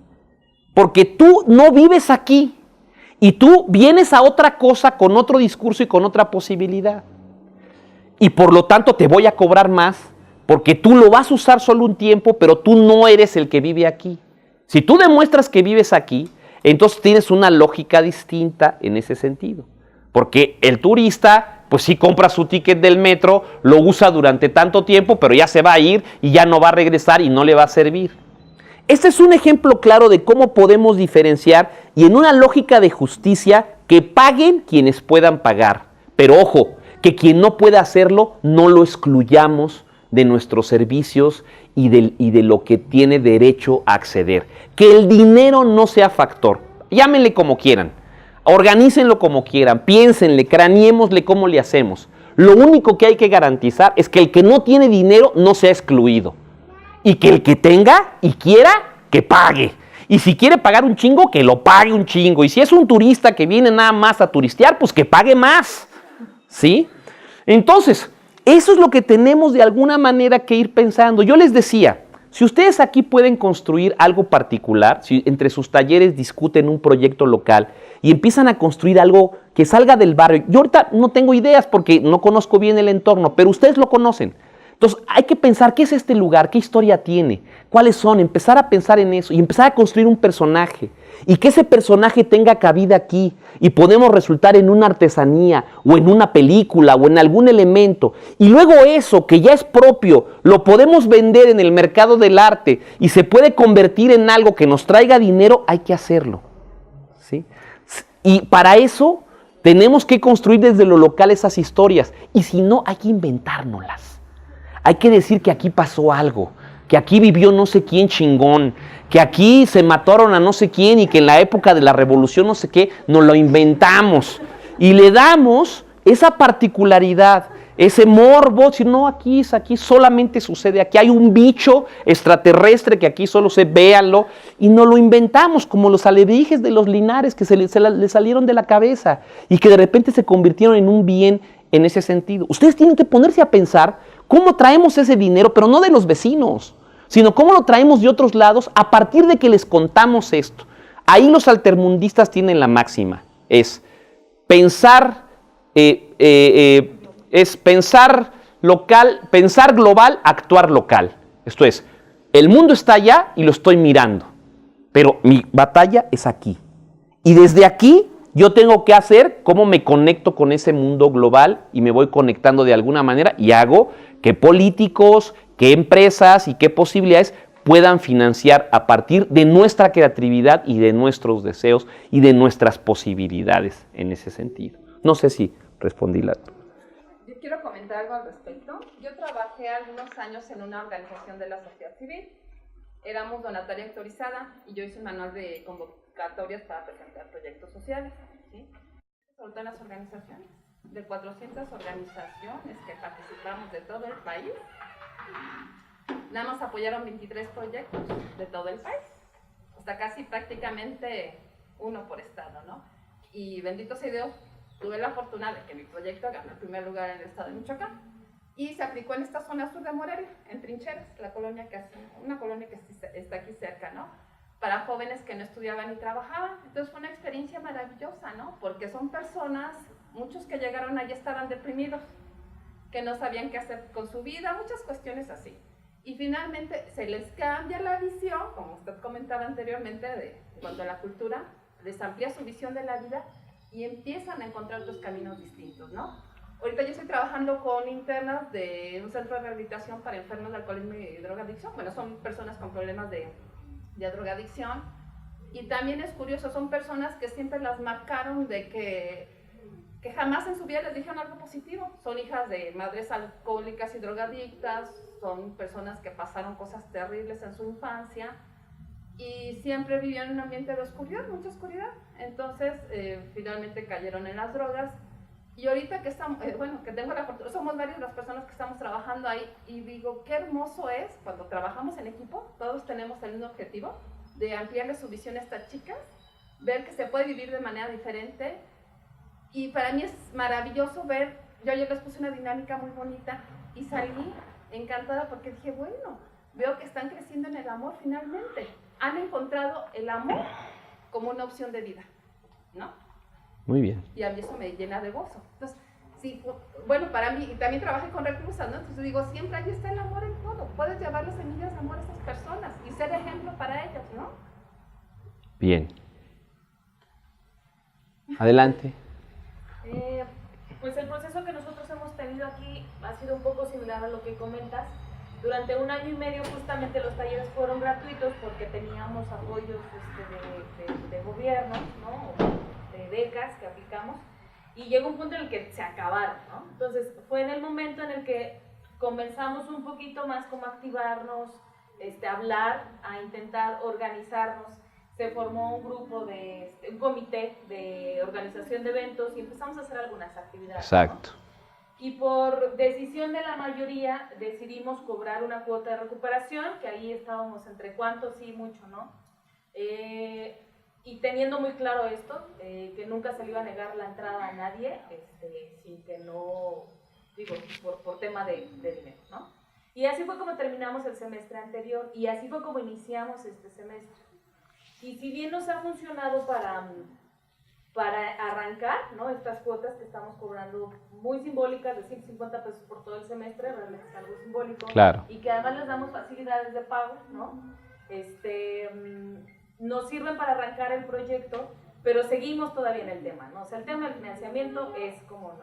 Porque tú no vives aquí Y tú vienes a otra cosa con otro discurso y con otra posibilidad. Y por lo tanto te voy a cobrar más porque tú lo vas a usar solo un tiempo, pero tú no eres el que vive aquí. Si tú demuestras que vives aquí, entonces tienes una lógica distinta en ese sentido. Porque el turista, pues sí compra su ticket del metro, lo usa durante tanto tiempo, pero ya se va a ir y ya no va a regresar y no le va a servir. Este es un ejemplo claro de cómo podemos diferenciar y en una lógica de justicia que paguen quienes puedan pagar. Pero ojo, que quien no pueda hacerlo no lo excluyamos de nuestros servicios y de lo que tiene derecho a acceder. Que el dinero no sea factor. Llámenle como quieran, organícenlo como quieran, piénsenle, craneémosle cómo le hacemos. Lo único que hay que garantizar es que el que no tiene dinero no sea excluido. Y que el que tenga y quiera, que pague. Y si quiere pagar un chingo, que lo pague un chingo. Y si es un turista que viene nada más a turistear, pues que pague más. ¿Sí? Entonces, eso es lo que tenemos de alguna manera que ir pensando. Yo les decía, si ustedes aquí pueden construir algo particular, si entre sus talleres discuten un proyecto local y empiezan a construir algo que salga del barrio. Yo ahorita no tengo ideas porque no conozco bien el entorno, pero ustedes lo conocen. Entonces hay que pensar qué es este lugar, qué historia tiene, cuáles son, empezar a pensar en eso y empezar a construir un personaje y que ese personaje tenga cabida aquí y podemos resultar en una artesanía o en una película o en algún elemento y luego eso que ya es propio lo podemos vender en el mercado del arte y se puede convertir en algo que nos traiga dinero, hay que hacerlo, ¿sí? Y para eso tenemos que construir desde lo local esas historias y si no hay que inventárnoslas. Hay que decir que aquí pasó algo, que aquí vivió no sé quién chingón, que aquí se mataron a no sé quién y que en la época de la revolución no sé qué, nos lo inventamos. Y le damos esa particularidad, ese morbo, decir, no, aquí solamente sucede, aquí hay un bicho extraterrestre que aquí solo se véanlo, y nos lo inventamos como los alebrijes de los Linares que le salieron de la cabeza y que de repente se convirtieron en un bien en ese sentido. Ustedes tienen que ponerse a pensar cómo traemos ese dinero, pero no de los vecinos, sino cómo lo traemos de otros lados a partir de que les contamos esto. Ahí los altermundistas tienen la máxima, es pensar local, pensar global, actuar local. Esto es, el mundo está allá y lo estoy mirando, pero mi batalla es aquí. Y desde aquí yo tengo que hacer cómo me conecto con ese mundo global y me voy conectando de alguna manera y hago que políticos, que empresas y qué posibilidades puedan financiar a partir de nuestra creatividad y de nuestros deseos y de nuestras posibilidades en ese sentido. No sé si respondí la... Yo quiero comentar algo al respecto. Yo trabajé algunos años en una organización de la sociedad civil. Éramos donataria autorizada y yo hice un manual de convocatorias para presentar proyectos sociales. ¿Sí? Sobre todo en las organizaciones. De 400 organizaciones que participamos de todo el país, nada más apoyaron 23 proyectos de todo el país. Hasta casi prácticamente uno por estado, ¿no? Y bendito sea Dios, tuve la fortuna de que mi proyecto ganó el primer lugar en el estado de Michoacán. Y se aplicó en esta zona sur de Morelia, en Trincheras, la colonia que hace, una colonia que está aquí cerca, ¿no? Para jóvenes que no estudiaban ni trabajaban. Entonces fue una experiencia maravillosa, ¿no? Porque son personas, muchos que llegaron allí estaban deprimidos, que no sabían qué hacer con su vida, muchas cuestiones así. Y finalmente se les cambia la visión, como usted comentaba anteriormente, de cuanto a la cultura, les amplía su visión de la vida y empiezan a encontrar otros caminos distintos, ¿no? Ahorita yo estoy trabajando con internas de un centro de rehabilitación para enfermos de alcoholismo y drogadicción. Bueno, son personas con problemas de drogadicción. Y también es curioso, son personas que siempre las marcaron de que jamás en su vida les dijeron algo positivo. Son hijas de madres alcohólicas y drogadictas, son personas que pasaron cosas terribles en su infancia y siempre vivían en un ambiente de oscuridad, mucha oscuridad. Entonces, finalmente cayeron en las drogas. Y ahorita que estamos, que tengo la fortuna, somos varias las personas que estamos trabajando ahí y digo, qué hermoso es cuando trabajamos en equipo, todos tenemos el mismo objetivo de ampliarle su visión a estas chicas, ver que se puede vivir de manera diferente. Y para mí es maravilloso ver, yo les puse una dinámica muy bonita y salí encantada porque dije, bueno, veo que están creciendo en el amor finalmente. Han encontrado el amor como una opción de vida, ¿no? Muy bien. Y a mí eso me llena de gozo. Entonces, sí, bueno, para mí, y también trabajé con reclusas, ¿no? Entonces digo, siempre ahí está el amor en todo. Puedes llevar las semillas de amor a esas personas y ser ejemplo para ellas, ¿no? Bien. Adelante. Pues el proceso que nosotros hemos tenido aquí ha sido un poco similar a lo que comentas. Durante 1 año y medio justamente los talleres fueron gratuitos porque teníamos apoyos de gobierno, ¿no? De becas que aplicamos, y llegó un punto en el que se acabaron, ¿no? Entonces fue en el momento en el que comenzamos un poquito más como a activarnos, hablar, a intentar organizarnos. Se formó un grupo un comité de organización de eventos y empezamos a hacer algunas actividades. Exacto. ¿No? Y por decisión de la mayoría decidimos cobrar una cuota de recuperación, que ahí estábamos entre cuánto sí, mucho, ¿no? Y teniendo muy claro esto, que nunca se le iba a negar la entrada a nadie, sin que no, digo, por tema de dinero, ¿no? Y así fue como terminamos el semestre anterior y así fue como iniciamos este semestre. Y si bien nos ha funcionado para arrancar, ¿no? Estas cuotas que estamos cobrando muy simbólicas de 150 pesos por todo el semestre, realmente es algo simbólico. Claro. Y que además les damos facilidades de pago, ¿no? Nos sirven para arrancar el proyecto, pero seguimos todavía en el tema, ¿no? O sea, el tema del financiamiento es como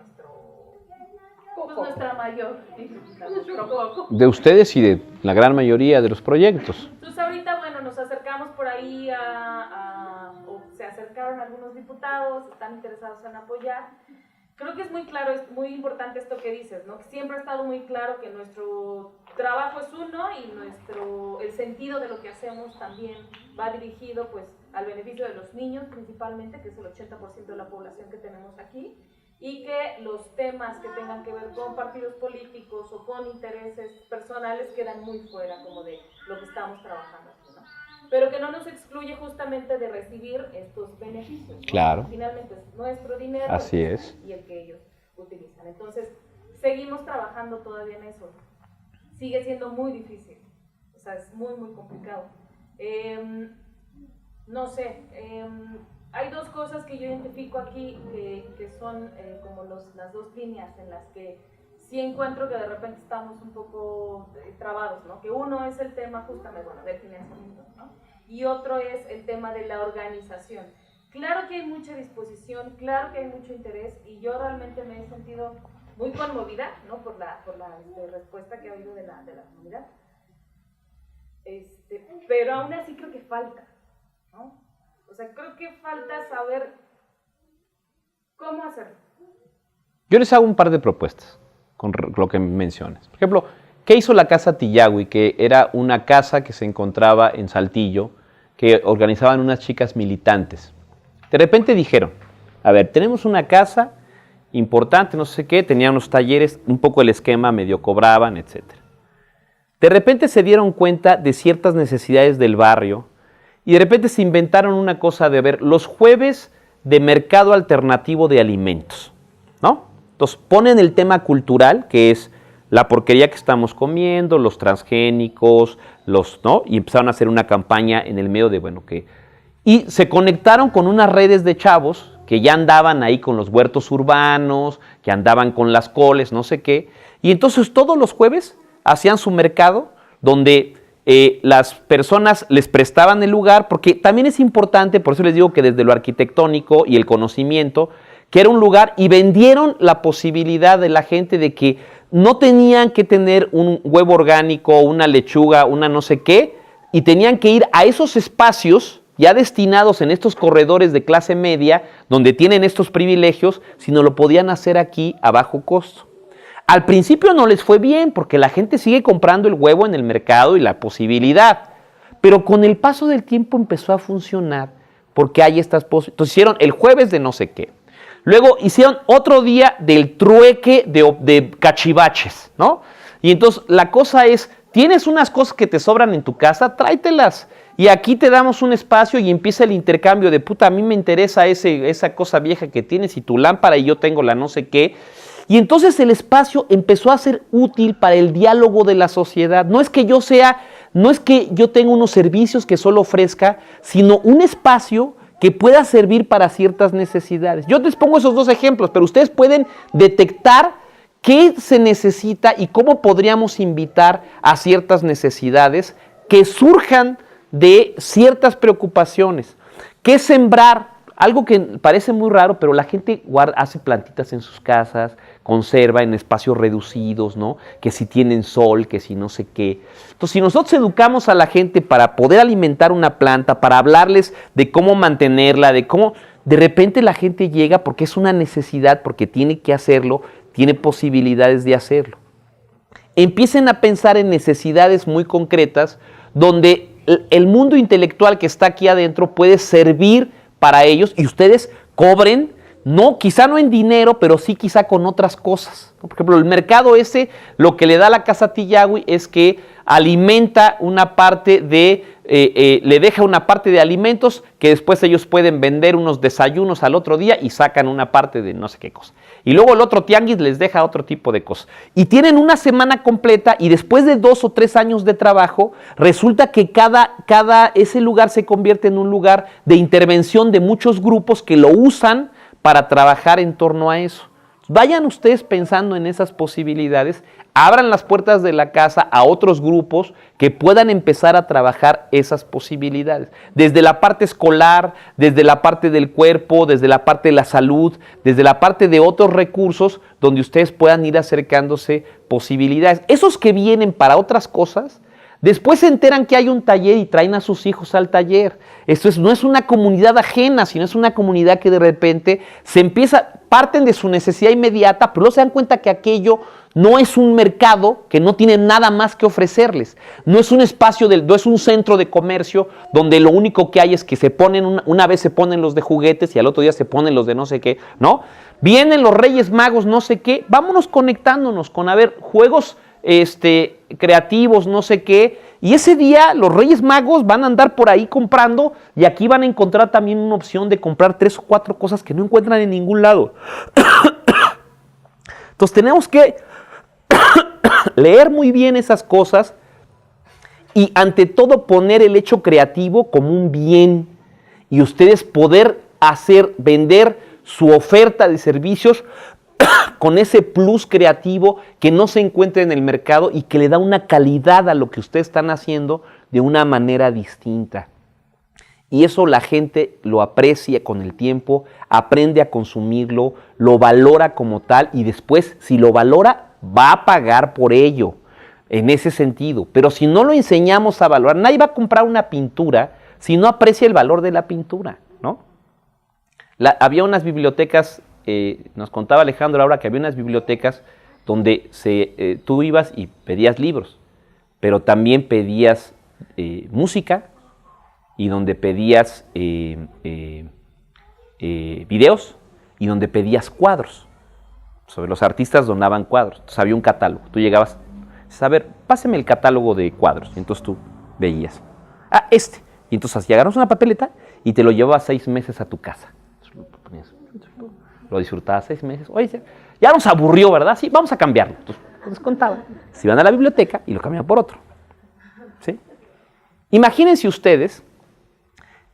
nuestra mayor dificultad, nuestro coco. De ustedes y de la gran mayoría de los proyectos. Entonces ahorita, bueno, nos acercamos por ahí o se acercaron algunos diputados, están interesados en apoyar. Creo que es muy claro, es muy importante esto que dices, ¿no? Que siempre ha estado muy claro que nuestro trabajo es uno y el sentido de lo que hacemos también va dirigido pues al beneficio de los niños principalmente, que es el 80% de la población que tenemos aquí, y que los temas que tengan que ver con partidos políticos o con intereses personales quedan muy fuera como de lo que estamos trabajando aquí, ¿no? Pero que no nos excluye justamente de recibir estos beneficios, ¿no? Claro. Finalmente es nuestro dinero. Así es. Y el que ellos utilizan. Entonces, seguimos trabajando todavía en eso. Sigue siendo muy difícil. O sea, es muy, muy complicado. No sé, hay dos cosas que yo identifico aquí que son como las dos líneas en las que sí encuentro que de repente estamos un poco trabados, ¿no? Que uno es el tema justamente, bueno, del financiamiento, ¿no? Y otro es el tema de la organización. Claro que hay mucha disposición, claro que hay mucho interés y yo realmente me he sentido muy conmovida, ¿no? por la respuesta que ha habido de la comunidad. Pero aún así creo que falta, ¿no? O sea, creo que falta saber cómo hacerlo. Yo les hago un par de propuestas con lo que mencionas. Por ejemplo, ¿qué hizo la Casa Tillagui? Que era una casa que se encontraba en Saltillo, que organizaban unas chicas militantes. De repente dijeron, a ver, tenemos una casa importante, no sé qué, tenían unos talleres, un poco el esquema, medio cobraban, etc. De repente se dieron cuenta de ciertas necesidades del barrio y de repente se inventaron una cosa de ver los jueves de mercado alternativo de alimentos, ¿no? Entonces ponen el tema cultural, que es la porquería que estamos comiendo, los transgénicos, ¿no? Y empezaron a hacer una campaña en el medio de, bueno, que... Y se conectaron con unas redes de chavos que ya andaban ahí con los huertos urbanos, que andaban con las coles, no sé qué. Y entonces todos los jueves hacían su mercado donde las personas les prestaban el lugar, porque también es importante, por eso les digo que desde lo arquitectónico y el conocimiento, que era un lugar, y vendieron la posibilidad de la gente de que no tenían que tener un huevo orgánico, una lechuga, una no sé qué, y tenían que ir a esos espacios ya destinados en estos corredores de clase media, donde tienen estos privilegios, sino lo podían hacer aquí a bajo costo. Al principio no les fue bien, porque la gente sigue comprando el huevo en el mercado y la posibilidad, pero con el paso del tiempo empezó a funcionar, porque hay estas posibilidades. Entonces hicieron el jueves de no sé qué. Luego hicieron otro día del trueque de cachivaches, ¿no? Y entonces la cosa es, tienes unas cosas que te sobran en tu casa, tráetelas. Y aquí te damos un espacio y empieza el intercambio de, puta, a mí me interesa esa cosa vieja que tienes y tu lámpara y yo tengo la no sé qué. Y entonces el espacio empezó a ser útil para el diálogo de la sociedad. No es que yo tenga unos servicios que solo ofrezca, sino un espacio que pueda servir para ciertas necesidades. Yo les pongo esos dos ejemplos, pero ustedes pueden detectar qué se necesita y cómo podríamos invitar a ciertas necesidades que surjan de ciertas preocupaciones. ¿Qué sembrar? Algo que parece muy raro, pero la gente hace plantitas en sus casas, conserva en espacios reducidos, ¿no? Que si tienen sol, que si no sé qué. Entonces, si nosotros educamos a la gente para poder alimentar una planta, para hablarles de cómo mantenerla, de cómo, de repente la gente llega porque es una necesidad, porque tiene que hacerlo, tiene posibilidades de hacerlo. Empiecen a pensar en necesidades muy concretas, donde el mundo intelectual que está aquí adentro puede servir para ellos y ustedes cobren, no, quizá no en dinero, pero sí quizá con otras cosas. Por ejemplo, el mercado ese, lo que le da a la Casa Tillahue es que alimenta una parte de, le deja una parte de alimentos que después ellos pueden vender unos desayunos al otro día y sacan una parte de no sé qué cosa. Y luego el otro tianguis les deja otro tipo de cosas. Y tienen una semana completa y después de 2 o 3 años de trabajo, resulta que ese lugar se convierte en un lugar de intervención de muchos grupos que lo usan para trabajar en torno a eso. Vayan ustedes pensando en esas posibilidades, abran las puertas de la casa a otros grupos que puedan empezar a trabajar esas posibilidades. Desde la parte escolar, desde la parte del cuerpo, desde la parte de la salud, desde la parte de otros recursos donde ustedes puedan ir acercándose posibilidades. Esos que vienen para otras cosas, después se enteran que hay un taller y traen a sus hijos al taller. Esto no es una comunidad ajena, sino es una comunidad que de repente parten de su necesidad inmediata, pero luego se dan cuenta que aquello no es un mercado, que no tiene nada más que ofrecerles. No es un espacio, no es un centro de comercio donde lo único que hay es que se ponen, una vez se ponen los de juguetes y al otro día se ponen los de no sé qué, ¿no? Vienen los Reyes Magos, no sé qué, vámonos conectándonos con, juegos creativos, no sé qué, y ese día los Reyes Magos van a andar por ahí comprando y aquí van a encontrar también una opción de comprar 3 o 4 cosas que no encuentran en ningún lado. Entonces tenemos que leer muy bien esas cosas y ante todo poner el hecho creativo como un bien y ustedes poder vender su oferta de servicios con ese plus creativo que no se encuentra en el mercado y que le da una calidad a lo que ustedes están haciendo de una manera distinta. Y eso la gente lo aprecia con el tiempo, aprende a consumirlo, lo valora como tal y después, si lo valora, va a pagar por ello, en ese sentido. Pero si no lo enseñamos a valorar, nadie va a comprar una pintura si no aprecia el valor de la pintura, ¿no? Había unas bibliotecas, nos contaba Alejandro ahora que había unas bibliotecas donde tú ibas y pedías libros, pero también pedías música y donde pedías videos y donde pedías cuadros. Sobre los artistas donaban cuadros, entonces había un catálogo. Tú llegabas, a ver, páseme el catálogo de cuadros, y entonces tú veías. Y entonces agarras una papeleta y te lo llevabas 6 meses a tu casa. Lo disfrutabas 6 meses. Oye, ya nos aburrió, ¿verdad? Sí, vamos a cambiarlo. Entonces contaba. Se iban a la biblioteca y lo cambiaban por otro. ¿Sí? Imagínense ustedes,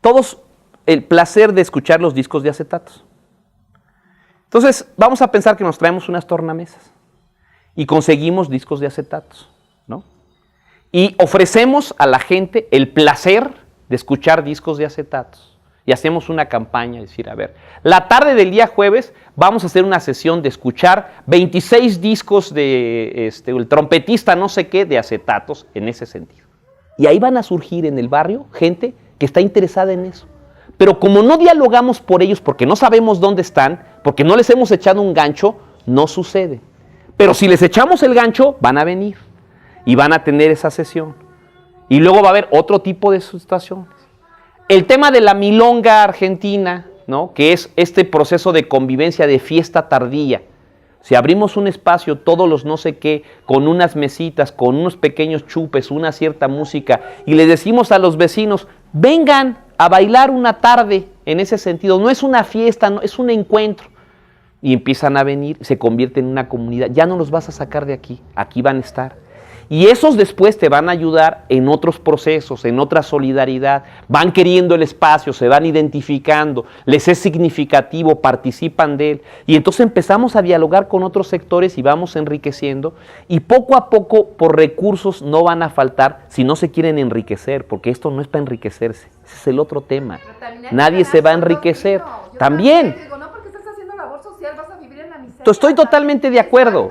todos el placer de escuchar los discos de acetatos. Entonces, vamos a pensar que nos traemos unas tornamesas y conseguimos discos de acetatos, ¿no? Y ofrecemos a la gente el placer de escuchar discos de acetatos. Y hacemos una campaña, decir, a ver, la tarde del día jueves vamos a hacer una sesión de escuchar 26 discos de el trompetista no sé qué de acetatos en ese sentido. Y ahí van a surgir en el barrio gente que está interesada en eso. Pero como no dialogamos por ellos, porque no sabemos dónde están, porque no les hemos echado un gancho, no sucede. Pero si les echamos el gancho, van a venir y van a tener esa sesión. Y luego va a haber otro tipo de situaciones. El tema de la milonga argentina, ¿no? Que es este proceso de convivencia, de fiesta tardía. Si abrimos un espacio, todos los no sé qué, con unas mesitas, con unos pequeños chupes, una cierta música, y le decimos a los vecinos, vengan a bailar una tarde en ese sentido. No es una fiesta, no, es un encuentro. Y empiezan a venir, se convierte en una comunidad. Ya no los vas a sacar de aquí, aquí van a estar. Y esos después te van a ayudar en otros procesos, en otra solidaridad. Van queriendo el espacio, se van identificando, les es significativo, participan de él. Y entonces empezamos a dialogar con otros sectores y vamos enriqueciendo. Y poco a poco, por recursos no van a faltar si no se quieren enriquecer, porque esto no es para enriquecerse. Ese es el otro tema. Nadie se va a enriquecer. También. No porque estás haciendo labor social, vas a vivir en la miseria. Estoy totalmente de acuerdo.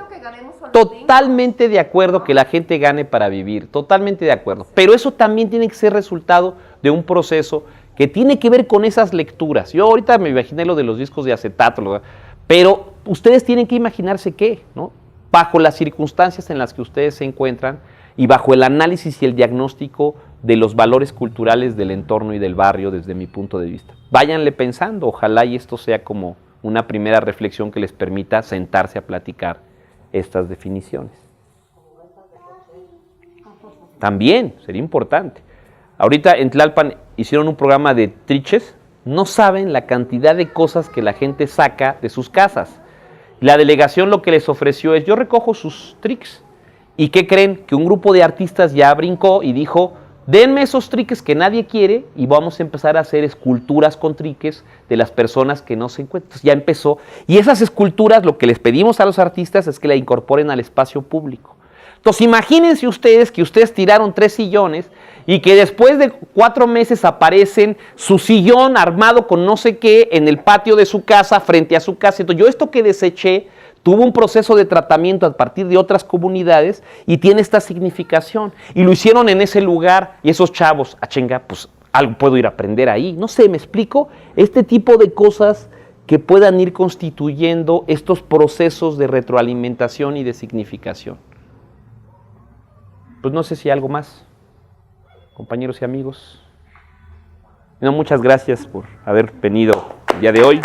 Totalmente de acuerdo que la gente gane para vivir, totalmente de acuerdo. Pero eso también tiene que ser resultado de un proceso que tiene que ver con esas lecturas. Yo ahorita me imaginé lo de los discos de acetato, pero ustedes tienen que imaginarse qué, ¿no? Bajo las circunstancias en las que ustedes se encuentran y bajo el análisis y el diagnóstico de los valores culturales del entorno y del barrio desde mi punto de vista. Váyanle pensando, ojalá y esto sea como una primera reflexión que les permita sentarse a platicar estas definiciones. También sería importante. Ahorita en Tlalpan hicieron un programa de triches, no saben la cantidad de cosas que la gente saca de sus casas. La delegación lo que les ofreció es, yo recojo sus tricks. ¿Y qué creen? Que un grupo de artistas ya brincó y dijo, denme esos triques que nadie quiere y vamos a empezar a hacer esculturas con triques de las personas que no se encuentran. Entonces ya empezó. Y esas esculturas, lo que les pedimos a los artistas es que la incorporen al espacio público. Entonces imagínense ustedes que ustedes tiraron 3 sillones y que después de 4 meses aparecen su sillón armado con no sé qué en el patio de su casa, frente a su casa. Entonces yo esto que deseché tuvo un proceso de tratamiento a partir de otras comunidades y tiene esta significación. Y lo hicieron en ese lugar y esos chavos, chinga, pues algo puedo ir a aprender ahí. No sé, ¿me explico? Este tipo de cosas que puedan ir constituyendo estos procesos de retroalimentación y de significación. Pues no sé si hay algo más, compañeros y amigos. No, muchas gracias por haber venido el día de hoy.